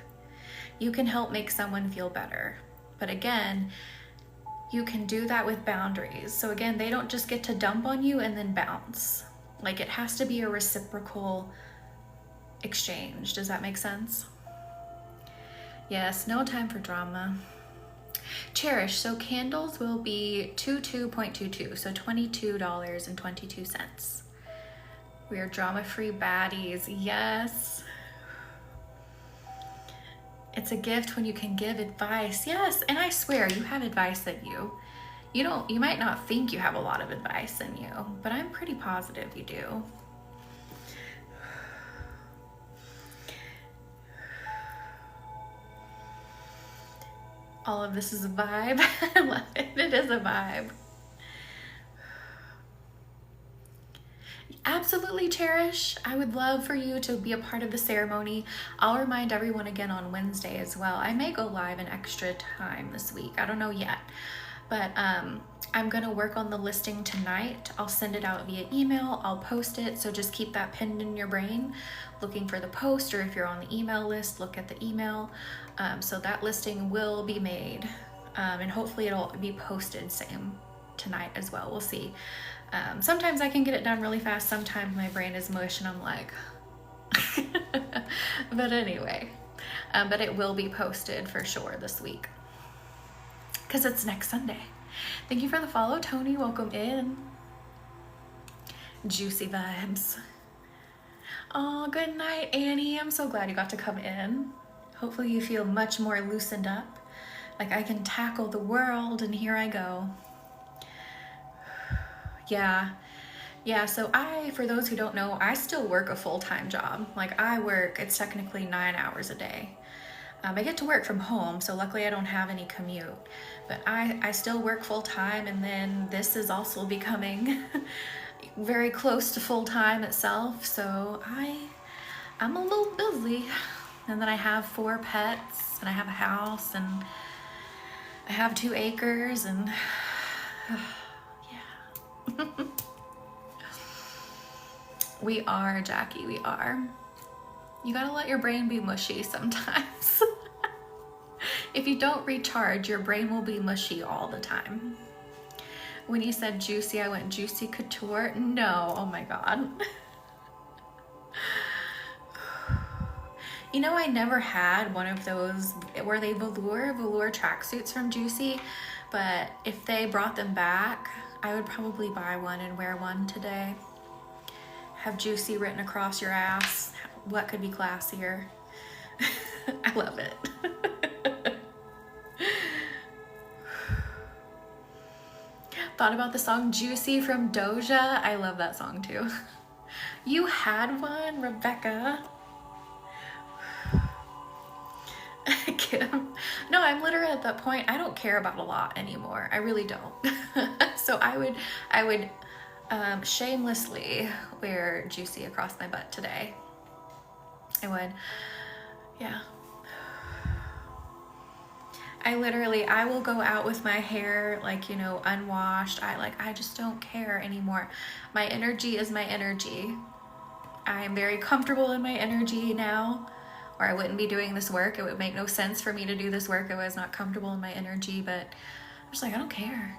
You can help make someone feel better. But again, you can do that with boundaries. So again, they don't just get to dump on you and then bounce. Like it has to be a reciprocal exchange. Does that make sense? Yes, no time for drama. Cherish, so candles will be 22.22, so $22.22. We are drama-free baddies. Yes. It's a gift when you can give advice. Yes, and I swear you have advice that you might not think you have a lot of advice in you, but I'm pretty positive you do. All of this is a vibe. I love it. It is a vibe. Absolutely, Cherish. I would love for you to be a part of the ceremony. I'll remind everyone again on Wednesday as well. I may go live an extra time this week. I don't know yet. But I'm going to work on the listing tonight. I'll send it out via email. I'll post it. So just keep that pinned in your brain, looking for the post, or if you're on the email list, look at the email. So that listing will be made. And hopefully it'll be posted same tonight as well. We'll see. Sometimes I can get it done really fast. Sometimes my brain is mush and I'm like, but anyway, but it will be posted for sure this week because it's next Sunday. Thank you for the follow, Tony. Welcome in. Juicy vibes. Oh, good night, Annie. I'm so glad you got to come in. Hopefully you feel much more loosened up. Like I can tackle the world, and here I go. Yeah, so for those who don't know, I still work a full-time job. Like it's technically 9 hours a day. I get to work from home, so luckily I don't have any commute, but I still work full-time, and then this is also becoming very close to full-time itself, so I'm a little busy. And then I have 4 pets, and I have a house, and I have 2 acres, and we are, Jackie, we are. You gotta let your brain be mushy sometimes. If you don't recharge, your brain will be mushy all the time. When you said juicy, I went juicy couture. No, oh my God. You know, I never had one of those, were they velour tracksuits from Juicy, but if they brought them back, I would probably buy one and wear one today. Have Juicy written across your ass. What could be classier? I love it. Thought about the song Juicy from Doja. I love that song too. You had one, Rebecca. Kim. No, I'm literally at that point. I don't care about a lot anymore. I really don't. So I would shamelessly wear juicy across my butt today. I would. Yeah. I will go out with my hair like, you know, unwashed. I just don't care anymore. My energy is my energy. I'm very comfortable in my energy now, or I wouldn't be doing this work. It would make no sense for me to do this work if I was not comfortable in my energy, but I'm just like, I don't care.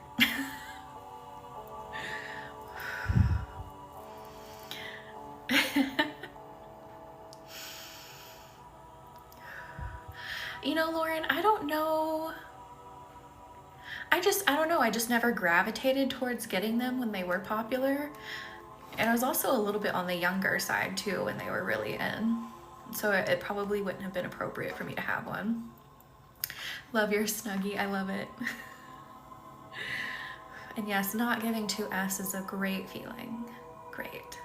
You know, Lauren, I don't know. I don't know. I just never gravitated towards getting them when they were popular. And I was also a little bit on the younger side too when they were really in. So it probably wouldn't have been appropriate for me to have one. Love your Snuggie. I love it. And yes, not giving 2S is a great feeling. Great.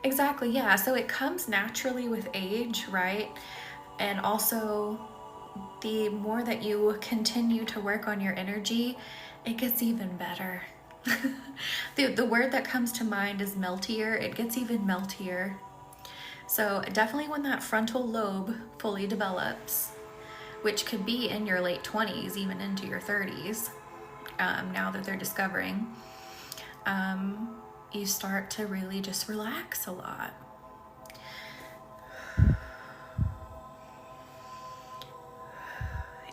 Exactly, yeah. So it comes naturally with age, right? And also, the more that you continue to work on your energy, it gets even better. The word that comes to mind is meltier. It gets even meltier. So definitely when that frontal lobe fully develops, which could be in your late 20s, even into your 30s, now that they're discovering, you start to really just relax a lot.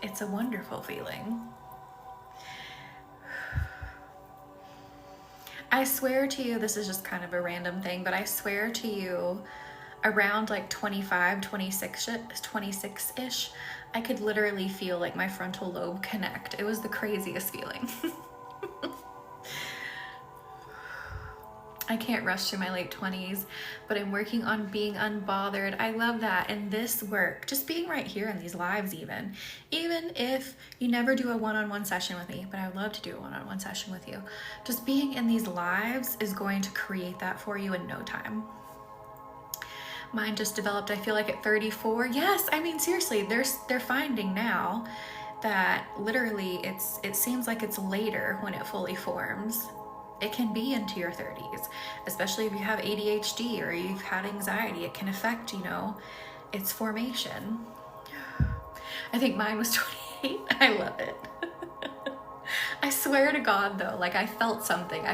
It's a wonderful feeling. I swear to you, this is just kind of a random thing, but I swear to you, around like 25, 26-ish, I could literally feel like my frontal lobe connect. It was the craziest feeling. I can't rush to my late 20s, but I'm working on being unbothered. I love that. And this work, just being right here in these lives even if you never do a one-on-one session with me, but I would love to do a one-on-one session with you. Just being in these lives is going to create that for you in no time. Mine just developed, I feel like at 34. Yes, I mean, seriously, they're finding now that literally it seems like it's later when it fully forms. It can be into your 30s, especially if you have ADHD or you've had anxiety. It can affect, you know, its formation. I think mine was 28. I love it. I swear to God though, like I felt something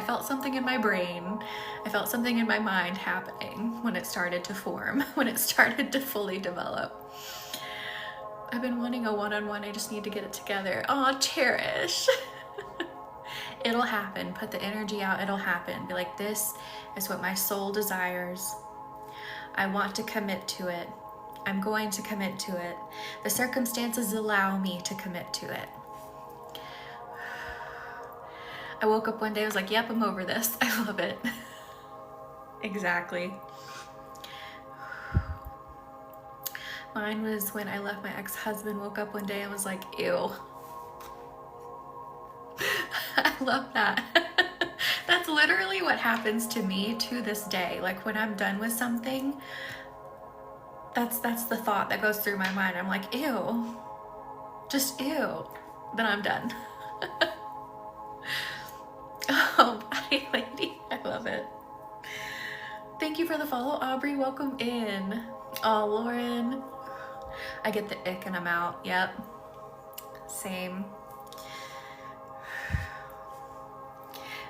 in my brain. I felt something in my mind happening when it started to form, when it started to fully develop. I've been wanting a one-on-one. I just need to get it together. Aw, Cherish. It'll happen. Put the energy out. It'll happen. Be like, this is what my soul desires. I want to commit to it. I'm going to commit to it. The circumstances allow me to commit to it. I woke up one day, I was like, yep, I'm over this. I love it. Exactly. Mine was when I left my ex-husband, woke up one day and was like, ew. I love that. That's literally what happens to me to this day. Like when I'm done with something, that's the thought that goes through my mind. I'm like, ew, just ew. Then I'm done. Oh, body lady, I love it. Thank you for the follow, Aubrey. Welcome in. Oh, Lauren, I get the ick and I'm out. Yep, same.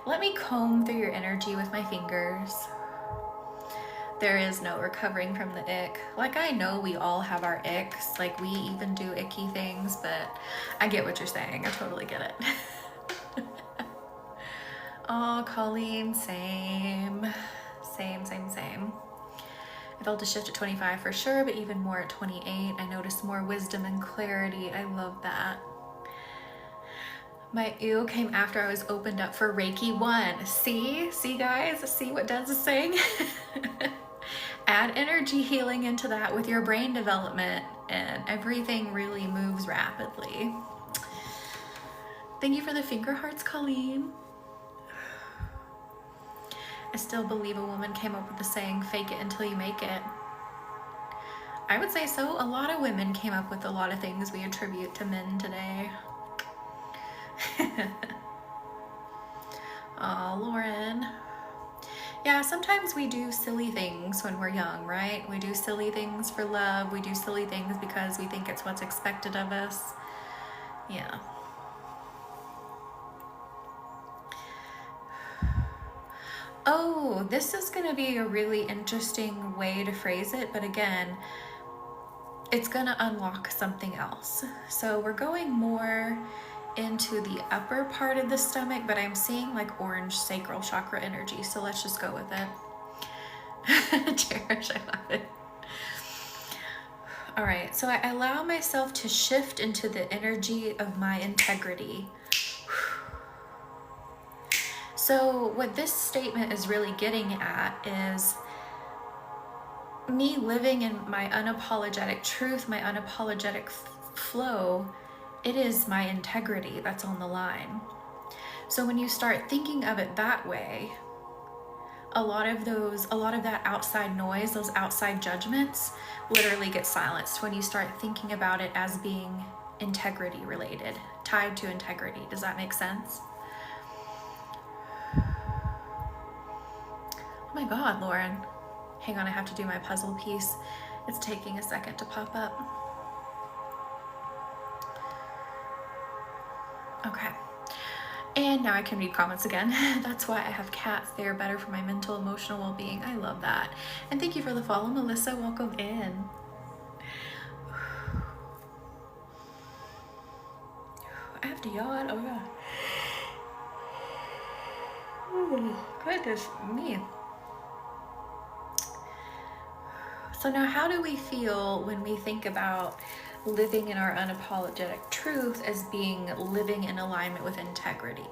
Let me comb through your energy with my fingers. There is no recovering from the ick. Like, I know we all have our icks. Like, we even do icky things, but I get what you're saying. I totally get it. Oh, Colleen, same. Same. I felt a shift at 25 for sure, but even more at 28. I noticed more wisdom and clarity. I love that. My ew came after I was opened up for Reiki 1. See guys, see what Des is saying? Add energy healing into that with your brain development and everything really moves rapidly. Thank you for the finger hearts, Colleen. I still believe a woman came up with the saying, fake it until you make it. I would say so. A lot of women came up with a lot of things we attribute to men today. Oh, Lauren. Yeah, sometimes we do silly things when we're young, right? We do silly things for love. We do silly things because we think it's what's expected of us. Yeah. Oh, this is going to be a really interesting way to phrase it, but again, it's going to unlock something else. So we're going more into the upper part of the stomach, but I'm seeing like orange sacral chakra energy, so let's just go with it. Cherish, I love it. All right, so I allow myself to shift into the energy of my integrity. So what this statement is really getting at is me living in my unapologetic truth, my unapologetic flow. It is my integrity that's on the line. So when you start thinking of it that way, a lot of that outside noise, those outside judgments literally get silenced when you start thinking about it as being integrity related, tied to integrity. Does that make sense? Oh my God, Lauren. Hang on, I have to do my puzzle piece. It's taking a second to pop up. Okay. And now I can read comments again. That's why I have cats. They are better for my mental, emotional well-being. I love that. And thank you for the follow, Melissa. Welcome in. I have to yawn. Oh yeah. Ooh, goodness me. So now how do we feel when we think about living in our unapologetic truth as being living in alignment with integrity?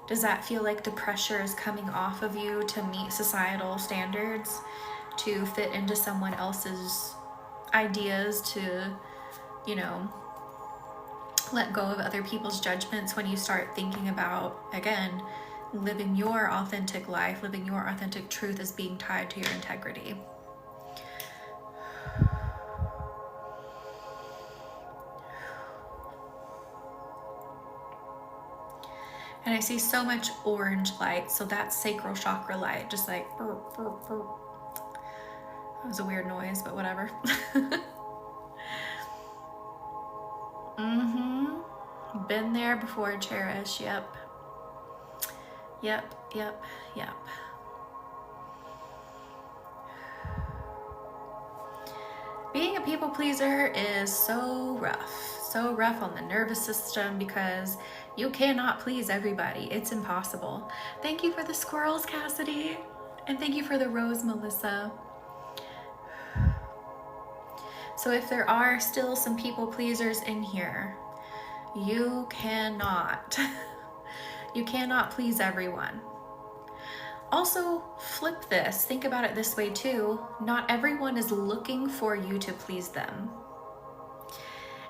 Does that feel like the pressure is coming off of you to meet societal standards, to fit into someone else's ideas, to, you know, let go of other people's judgments when you start thinking about, again, living your authentic life, living your authentic truth as being tied to your integrity? And I see so much orange light, so that's sacral chakra light, just like burp, burp, burp. That was a weird noise, but whatever. Been there before, Cherish. Yep. Yep, yep, yep. Being a people pleaser is so rough on the nervous system because you cannot please everybody. It's impossible. Thank you for the squirrels, Cassidy. And thank you for the rose, Melissa. So if there are still some people pleasers in here, you cannot please everyone. Also, flip this. Think about it this way too. Not everyone is looking for you to please them.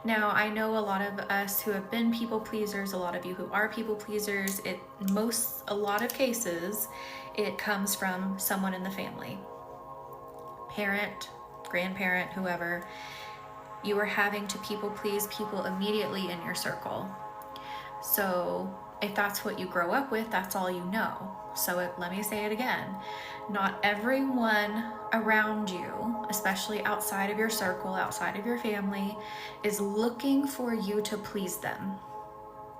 Now, I know a lot of us who have been people pleasers, a lot of you who are people pleasers, a lot of cases, it comes from someone in the family. Parent, grandparent, whoever. You are having to people please people immediately in your circle. So if that's what you grow up with, that's all you know. So let me say it again. Not everyone around you, especially outside of your circle, outside of your family, is looking for you to please them.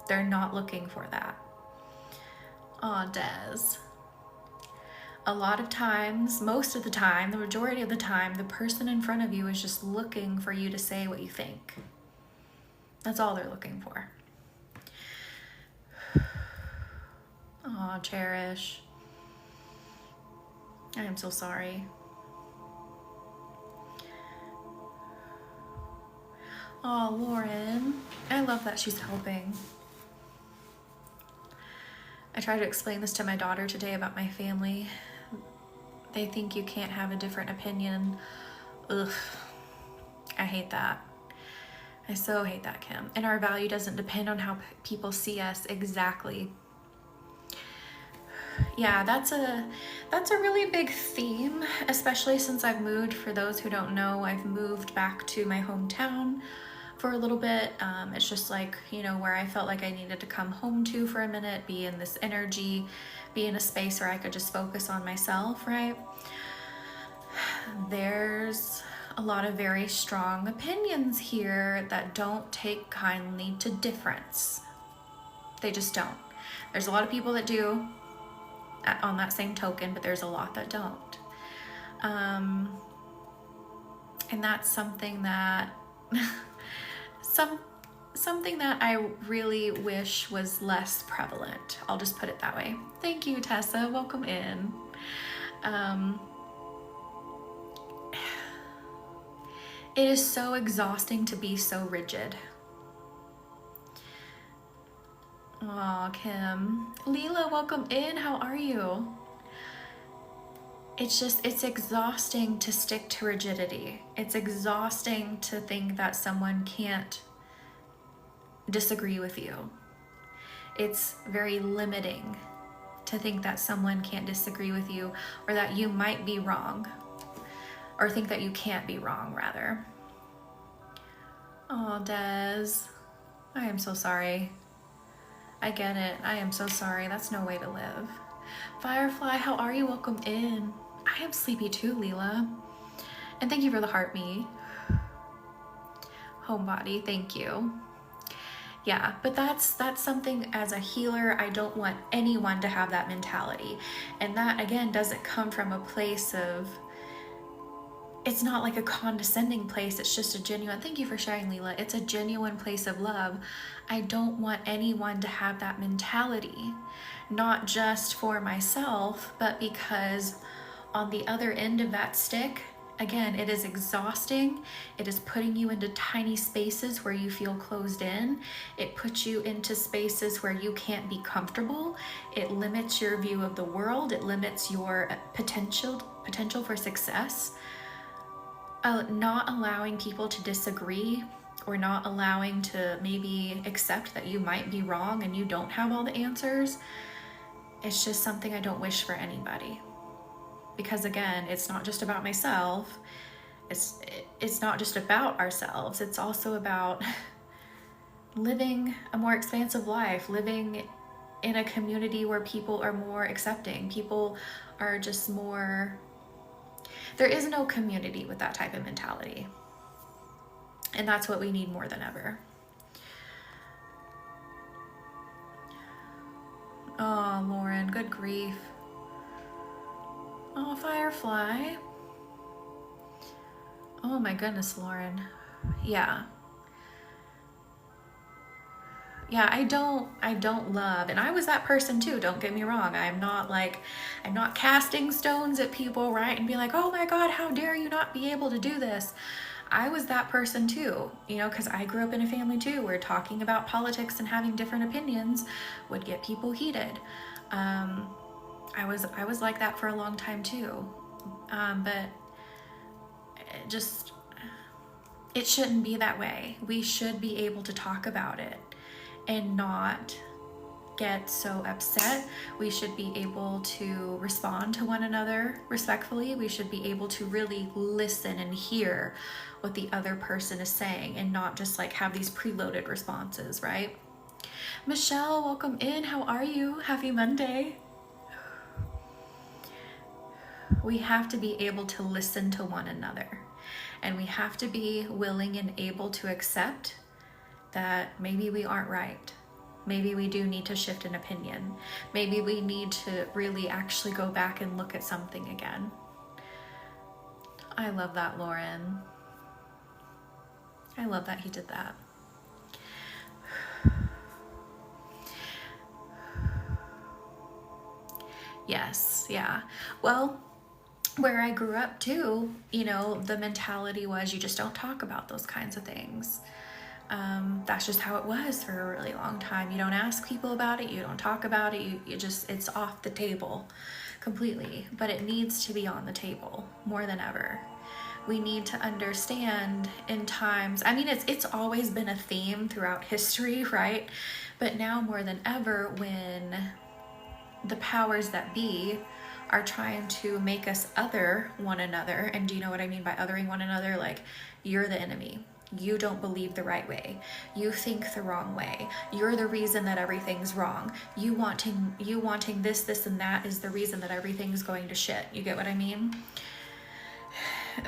They're not looking for that. Aw, Des. A lot of times, most of the time, the majority of the time, the person in front of you is just looking for you to say what you think. That's all they're looking for. Aw, Cherish. I am so sorry. Aw, Lauren. I love that she's helping. I tried to explain this to my daughter today about my family. They think you can't have a different opinion. Ugh. I hate that. I so hate that, Kim. And our value doesn't depend on how people see us exactly. Yeah, that's a really big theme, especially since I've moved. For those who don't know, I've moved back to my hometown for a little bit. It's just like, where I felt like I needed to come home to for a minute, be in this energy, be in a space where I could just focus on myself, right? There's a lot of very strong opinions here that don't take kindly to difference. They just don't. There's a lot of people that do on that same token, but there's a lot that don't. And that's something that something that I really wish was less prevalent. I'll just put it that way. Thank you, Tessa. Welcome in. It is so exhausting to be so rigid. Aw, Kim. Leela, welcome in. How are you? It's exhausting to stick to rigidity. It's exhausting to think that someone can't disagree with you. It's very limiting to think that someone can't disagree with you, or that you might be wrong, or think that you can't be wrong, rather. Oh, Des, I am so sorry. I get it. I am so sorry. That's no way to live. Firefly, how are you? Welcome in. I am sleepy too, Leela. And thank you for the heart me. Homebody, thank you. Yeah, but that's something, as a healer, I don't want anyone to have that mentality. And that, again, doesn't come from a place of, it's not like a condescending place. It's just a genuine, thank you for sharing, Leela. It's a genuine place of love. I don't want anyone to have that mentality, not just for myself, but because on the other end of that stick, again, it is exhausting. It is putting you into tiny spaces where you feel closed in. It puts you into spaces where you can't be comfortable. It limits your view of the world. It limits your potential for success. Not allowing people to disagree, or not allowing to maybe accept that you might be wrong and you don't have all the answers. It's just something I don't wish for anybody. Because again, it's not just about myself. It's not just about ourselves. It's also about living a more expansive life, living in a community where people are more accepting. People are just more, there is no community with that type of mentality. And that's what we need more than ever. Oh, Lauren, good grief. Oh, Firefly. Oh my goodness, Lauren. Yeah. Yeah, I don't love, and I was that person too, don't get me wrong. I'm not casting stones at people, right? And be like, oh my God, how dare you not be able to do this? I was that person too, because I grew up in a family too where talking about politics and having different opinions would get people heated. I was like that for a long time too. But it shouldn't be that way. We should be able to talk about it and not get so upset. We should be able to respond to one another respectfully. We should be able to really listen and hear what the other person is saying, and not just like have these preloaded responses, right? Michelle, welcome in. How are you? Happy Monday. We have to be able to listen to one another, and we have to be willing and able to accept that maybe we aren't right. Maybe we do need to shift an opinion. Maybe we need to really actually go back and look at something again. I love that, Lauren. I love that he did that. Yes, yeah. Well, where I grew up too, the mentality was you just don't talk about those kinds of things. That's just how it was for a really long time. You don't ask people about it. You don't talk about it. It's off the table completely, but it needs to be on the table more than ever. We need to understand in times, it's always been a theme throughout history, right? But now more than ever, when the powers that be are trying to make us other one another. And do you know what I mean by othering one another? Like, you're the enemy. You don't believe the right way. You think the wrong way. You're the reason that everything's wrong. You wanting this, and that is the reason that everything's going to shit. You get what I mean?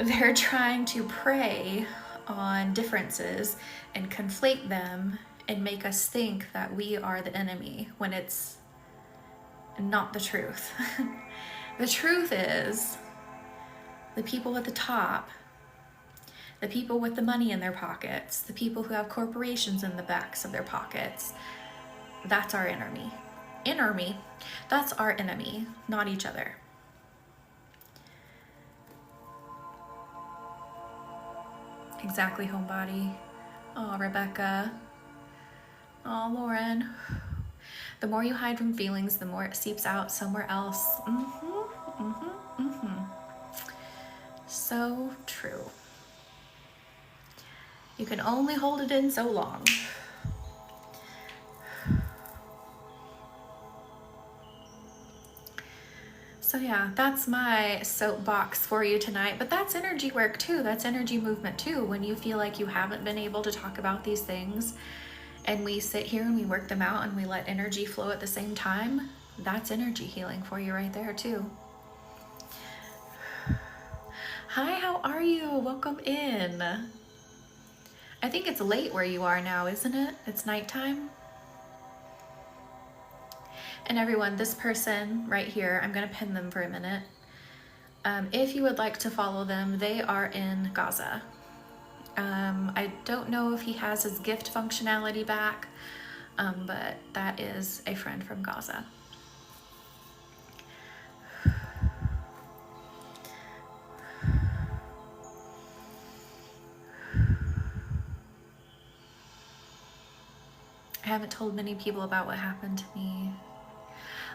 They're trying to prey on differences and conflate them and make us think that we are the enemy when it's not the truth. The truth is, the people at the top, the people with the money in their pockets, the people who have corporations in the backs of their pockets, that's our enemy. Enemy, that's our enemy, not each other. Exactly, homebody. Oh, Rebecca. Oh, Lauren. The more you hide from feelings, the more it seeps out somewhere else. So true. You can only hold it in so long. So yeah, that's my soapbox for you tonight. But that's energy work too. That's energy movement too. When you feel like you haven't been able to talk about these things, and we sit here and we work them out and we let energy flow at the same time, that's energy healing for you right there too. Hi, how are you? Welcome in. I think it's late where you are now, isn't it? It's nighttime. And everyone, this person right here, I'm gonna pin them for a minute. If you would like to follow them, they are in Gaza. I don't know if he has his gift functionality back, but that is a friend from Gaza. I haven't told many people about what happened to me.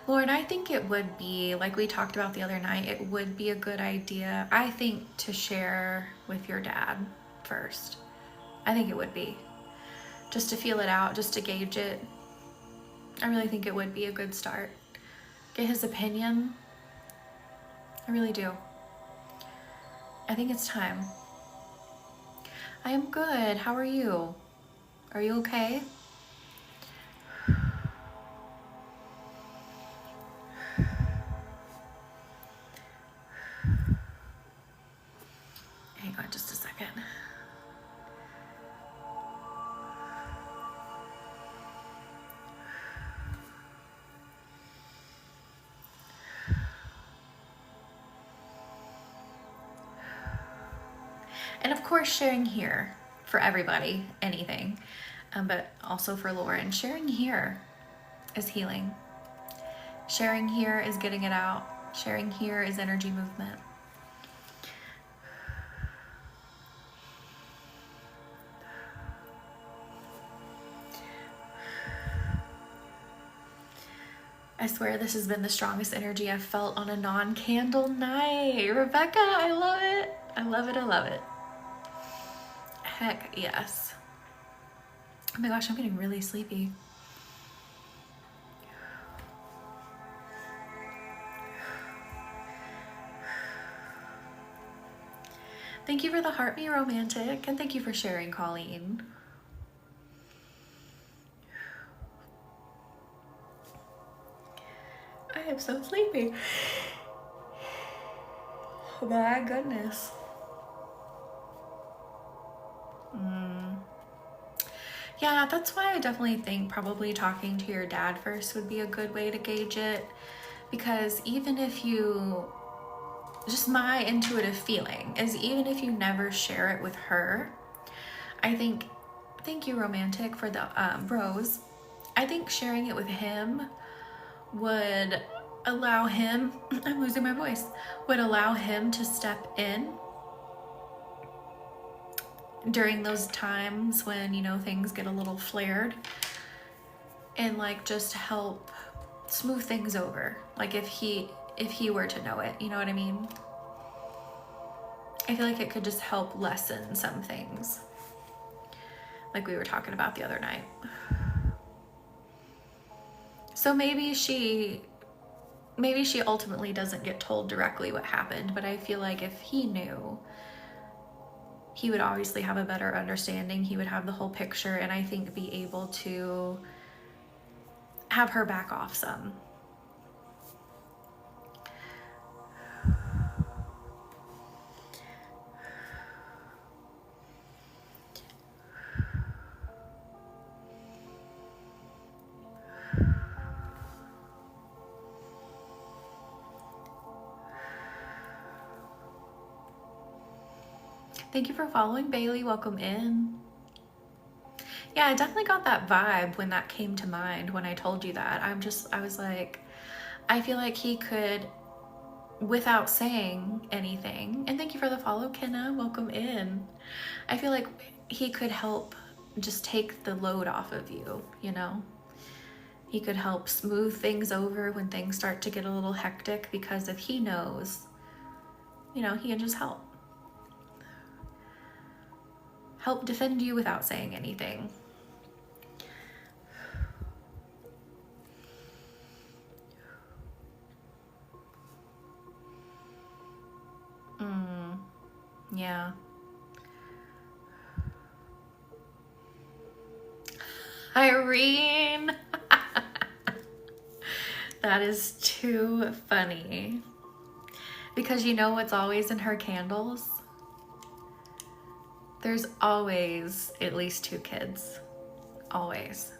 Lauren, I think it would be, like we talked about the other night, it would be a good idea, I think, to share with your dad first. I think it would be. Just to feel it out, just to gauge it. I really think it would be a good start. Get his opinion. I really do. I think it's time. I am good. How are you? Are you okay? Hang on just a second. And of course, sharing here for everybody, anything, but also for Lauren, sharing here is healing. Sharing here is getting it out. Sharing here is energy movement. I swear this has been the strongest energy I've felt on a non-candle night. Rebecca, I love it. I love it, I love it. Heck yes. Oh my gosh, I'm getting really sleepy. Thank you for the heart me romantic, and thank you for sharing, Colleen. I am so sleepy. Oh my goodness. Yeah, that's why I definitely think probably talking to your dad first would be a good way to gauge it, because even if you, just my intuitive feeling is, even if you never share it with her, I think, thank you romantic for the rose, I think sharing it with him would allow him, I'm losing my voice, would allow him to step in during those times when, you know, things get a little flared, and like just help smooth things over. Like if he were to know it, you know what I mean? I feel like it could just help lessen some things, like we were talking about the other night. So maybe she maybe she ultimately doesn't get told directly what happened, but I feel like if he knew, he would obviously have a better understanding. He would have the whole picture, and I think be able to have her back off some. Thank you for following, Bailey. Welcome in. Yeah, I definitely got that vibe when that came to mind when I told you that. I was like, I feel like he could, without saying anything, and thank you for the follow, Kenna. Welcome in. I feel like he could help just take the load off of you, you know? He could help smooth things over when things start to get a little hectic, because if he knows, you know, he can just help defend you without saying anything. Yeah. Irene. That is too funny. Because you know what's always in her candles? There's always at least 2 kids. Always.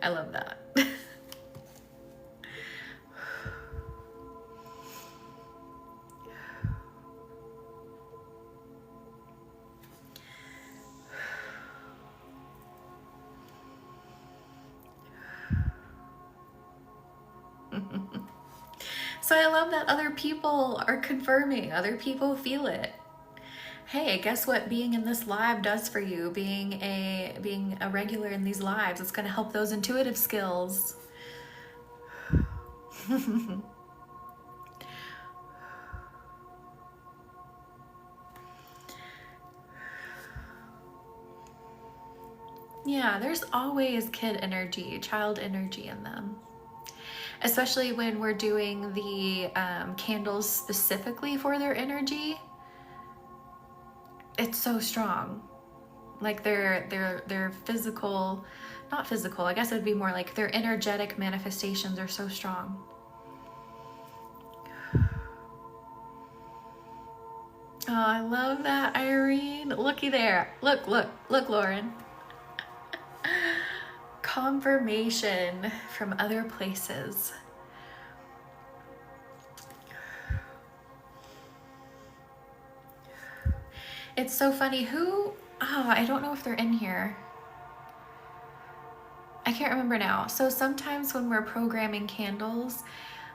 I love that. So I love that other people are confirming, other people feel it. Hey, guess what being in this live does for you? Being a regular in these lives, it's going to help those intuitive skills. Yeah, there's always kid energy, child energy in them. Especially when we're doing the candles specifically for their energy. It's so strong. Like their physical, not physical, I guess it would be more like their energetic manifestations are so strong. Oh, I love that, Irene. Looky there. Look, Lauren. Confirmation from other places. It's so funny. I don't know if they're in here. I can't remember now. So sometimes when we're programming candles,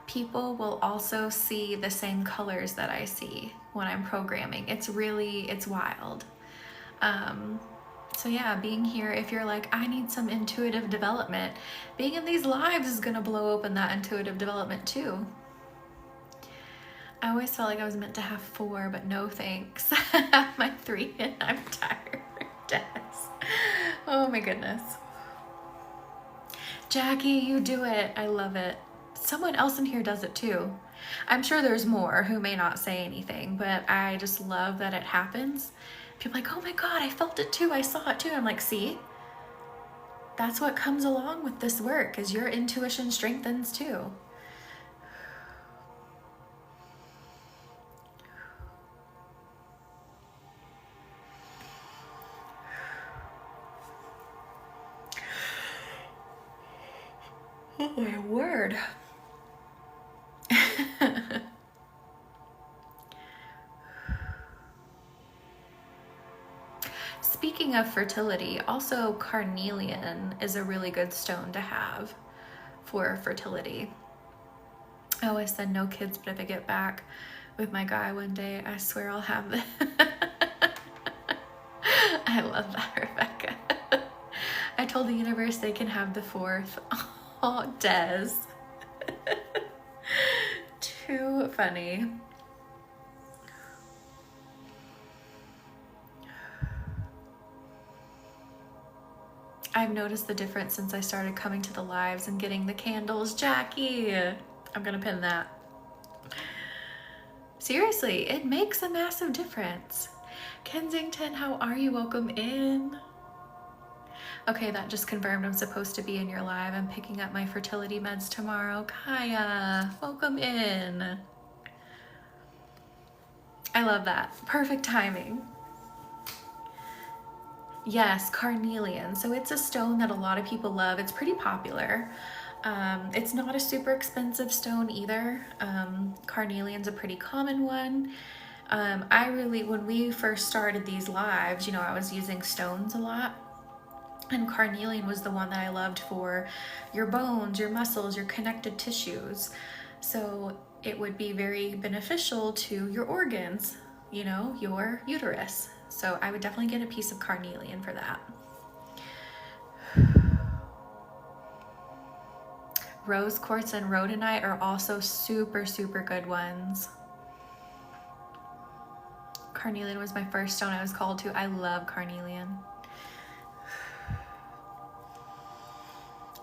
people will also see the same colors that I see when I'm programming. It's wild. So yeah, being here, if you're like, I need some intuitive development, being in these lives is gonna blow open that intuitive development too. I always felt like I was meant to have 4, but no thanks. I have my 3 and I'm tired. Des. Oh my goodness. Jackie, you do it. I love it. Someone else in here does it too. I'm sure there's more who may not say anything, but I just love that it happens. People are like, oh my God, I felt it too. I saw it too. I'm like, see? That's what comes along with this work, is your intuition strengthens too. Oh my word. Speaking of fertility, also carnelian is a really good stone to have for fertility. I always said no kids, but if I get back with my guy one day, I swear I'll have them. I love that, Rebecca. I told the universe they can have the 4th. Oh, Des. Too funny. I I've noticed the difference since I started coming to the lives and getting the candles. Jackie, I'm gonna pin that. Seriously, it makes a massive difference. Kensington, how are you? Welcome in. Okay, that just confirmed I'm supposed to be in your live. I'm picking up my fertility meds tomorrow. Kaya, welcome in. I love that. Perfect timing. Yes, carnelian. So it's a stone that a lot of people love. It's pretty popular. It's not a super expensive stone either. Carnelian's a pretty common one. When we first started these lives, you know, I was using stones a lot. And carnelian was the one that I loved for your bones, your muscles, your connective tissues. So it would be very beneficial to your organs, you know, your uterus. So I would definitely get a piece of carnelian for that. Rose quartz and rhodonite are also super, super good ones. Carnelian was my first stone I was called to. I love carnelian.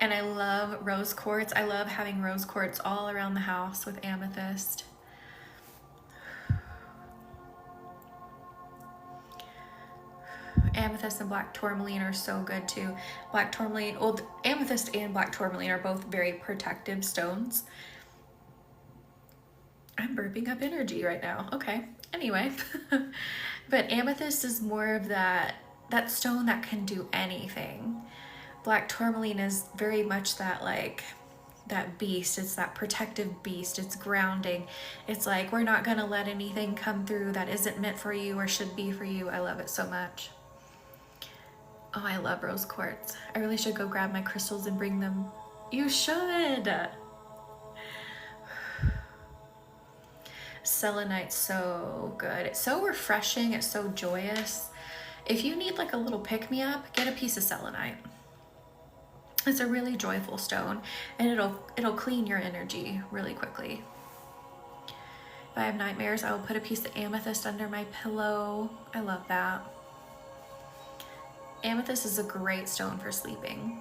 And I love rose quartz. I love having rose quartz all around the house with amethyst. Amethyst and black tourmaline are so good too. Black tourmaline, well, amethyst and black tourmaline are both very protective stones. I'm burping up energy right now. Okay, anyway. But amethyst is more of that stone that can do anything. Black tourmaline is very much that, like, that beast. It's that protective beast. It's grounding. It's like, we're not gonna let anything come through that isn't meant for you or should be for you. I love it so much. Oh, I love rose quartz. I really should go grab my crystals and bring them. You should. Selenite's so good. It's so refreshing. It's so joyous. If you need like a little pick-me-up, get a piece of selenite. It's a really joyful stone, and it'll clean your energy really quickly. If I have nightmares, I will put a piece of amethyst under my pillow. I love that. Amethyst is a great stone for sleeping.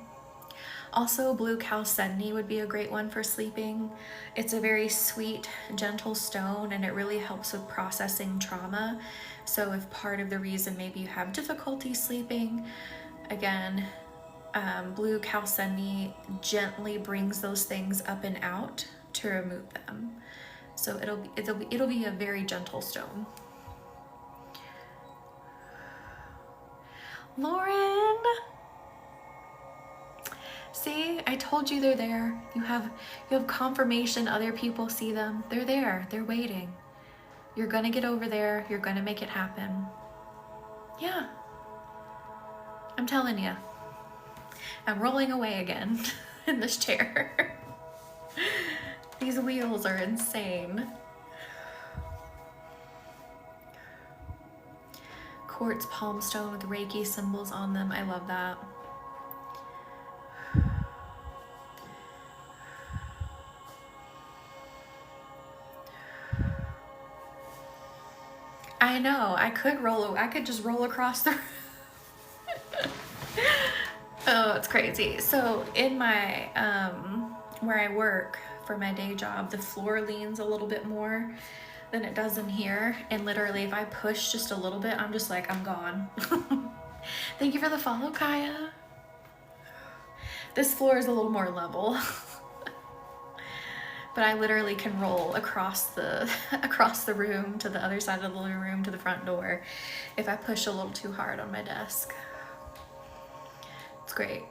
Also, blue chalcedony would be a great one for sleeping. It's a very sweet, gentle stone, and it really helps with processing trauma. So if part of the reason maybe you have difficulty sleeping, again, blue chalcedony gently brings those things up and out to remove them. So it'll be a very gentle stone. Lauren, see, I told you they're there. You have confirmation. Other people see them. They're there. They're waiting. You're gonna get over there. You're gonna make it happen. Yeah, I'm telling you. I'm rolling away again in this chair. These wheels are insane. Quartz palm stone with Reiki symbols on them. I love that. I know, I could just roll across the Oh, it's crazy. So in my, where I work for my day job, the floor leans a little bit more than it does in here. And literally if I push just a little bit, I'm just like, I'm gone. Thank you for the follow, Kaya. This floor is a little more level. But I literally can roll across the room to the other side of the living room to the front door if I push a little too hard on my desk. It's great.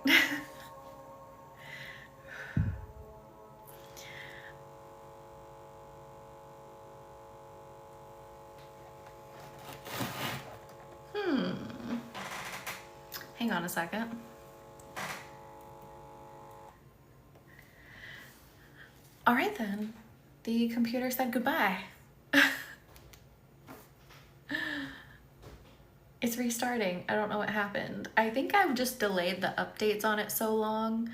Hang on a second. All right then, the computer said goodbye. It's restarting. I don't know what happened. I think I've just delayed the updates on it so long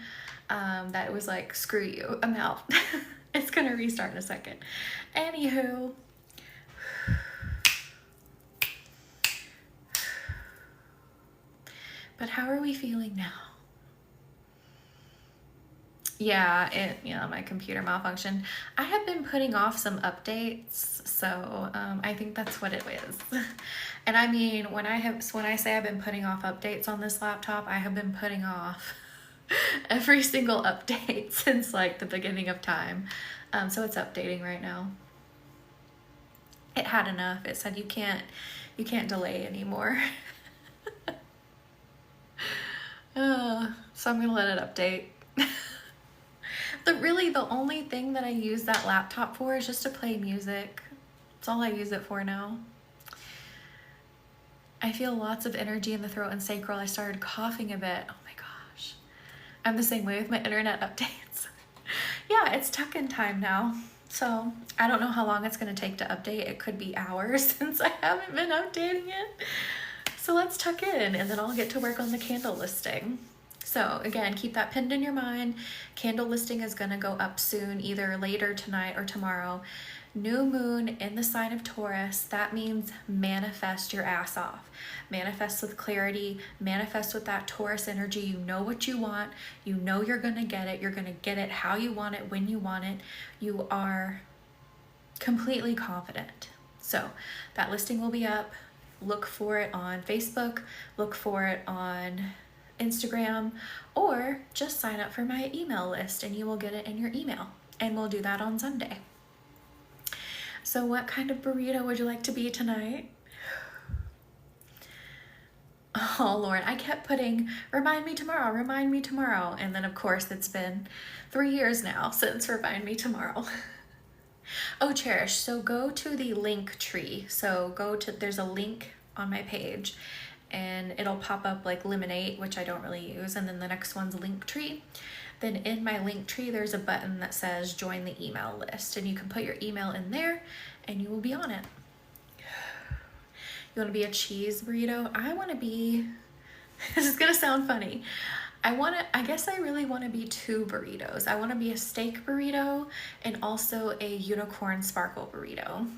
that it was like, screw you, I'm out. It's gonna restart in a second. Anywho. But how are we feeling now? Yeah, my computer malfunctioned. I have been putting off some updates, so I think that's what it is. And I mean, when I say I've been putting off updates on this laptop, I have been putting off every single update since like the beginning of time. So it's updating right now. It had enough. It said you can't delay anymore. So I'm gonna let it update. The only thing that I use that laptop for is just to play music. That's all I use it for now. I feel lots of energy in the throat and sacral. I started coughing a bit. Oh my gosh. I'm the same way with my internet updates. Yeah, it's tuck-in time now. So I don't know how long it's gonna take to update. It could be hours since I haven't been updating it. So let's tuck in and then I'll get to work on the candle listing. So again, keep that pinned in your mind. Candle listing is gonna go up soon, either later tonight or tomorrow. New moon in the sign of Taurus. That means manifest your ass off. Manifest with clarity, manifest with that Taurus energy. You know what you want. You know you're gonna get it. You're gonna get it how you want it, when you want it. You are completely confident. So that listing will be up. Look for it on Facebook, look for it on Instagram, or just sign up for my email list and you will get it in your email. And we'll do that on Sunday. So what kind of burrito would you like to be tonight? Oh Lord, I kept putting remind me tomorrow. And then of course it's been 3 years now since remind me tomorrow. Oh, Cherish, so go to the link tree. So there's a link on my page and it'll pop up like Lemonade, which I don't really use. And then the next one's Linktree. Then in my Linktree, there's a button that says join the email list and you can put your email in there and you will be on it. You want to be a cheese burrito? I want to be, this is going to sound funny. I guess I really want to be 2 burritos. I want to be a steak burrito and also a unicorn sparkle burrito.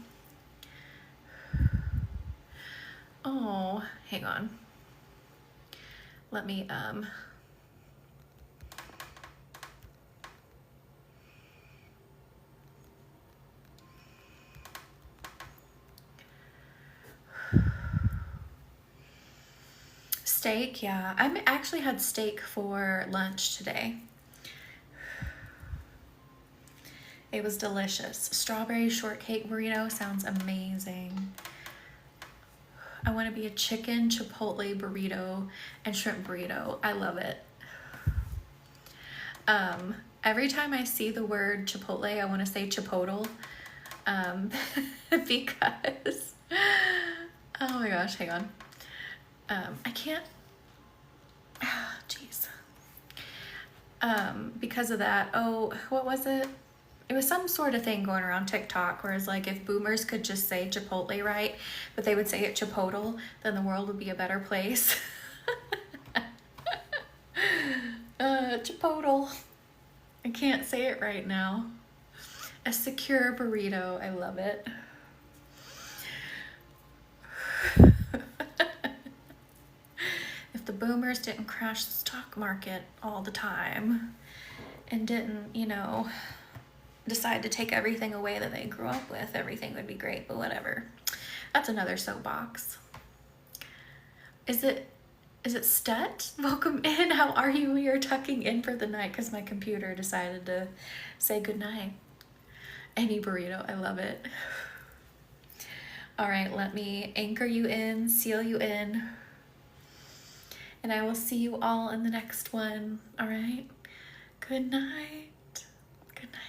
Oh, hang on. Let me, steak, yeah. I actually had steak for lunch today. It was delicious. Strawberry shortcake burrito sounds amazing. I want to be a chicken chipotle burrito and shrimp burrito. I love it. Every time I see the word chipotle, I want to say chipotle. Because, oh my gosh, hang on. I can't, jeez. Because of that, oh, what was it? It was some sort of thing going around TikTok where it's like if boomers could just say Chipotle right, but they would say it Chipotle, then the world would be a better place. Chipotle. I can't say it right now. A secure burrito. I love it. If the boomers didn't crash the stock market all the time and didn't, decide to take everything away that they grew up with, everything would be great, but whatever. That's another soapbox. Is it Stut? Welcome in. How are you? We are tucking in for the night because my computer decided to say goodnight. Any burrito, I love it. All right, let me anchor you in, seal you in, and I will see you all in the next one. All right? Good night. Good night.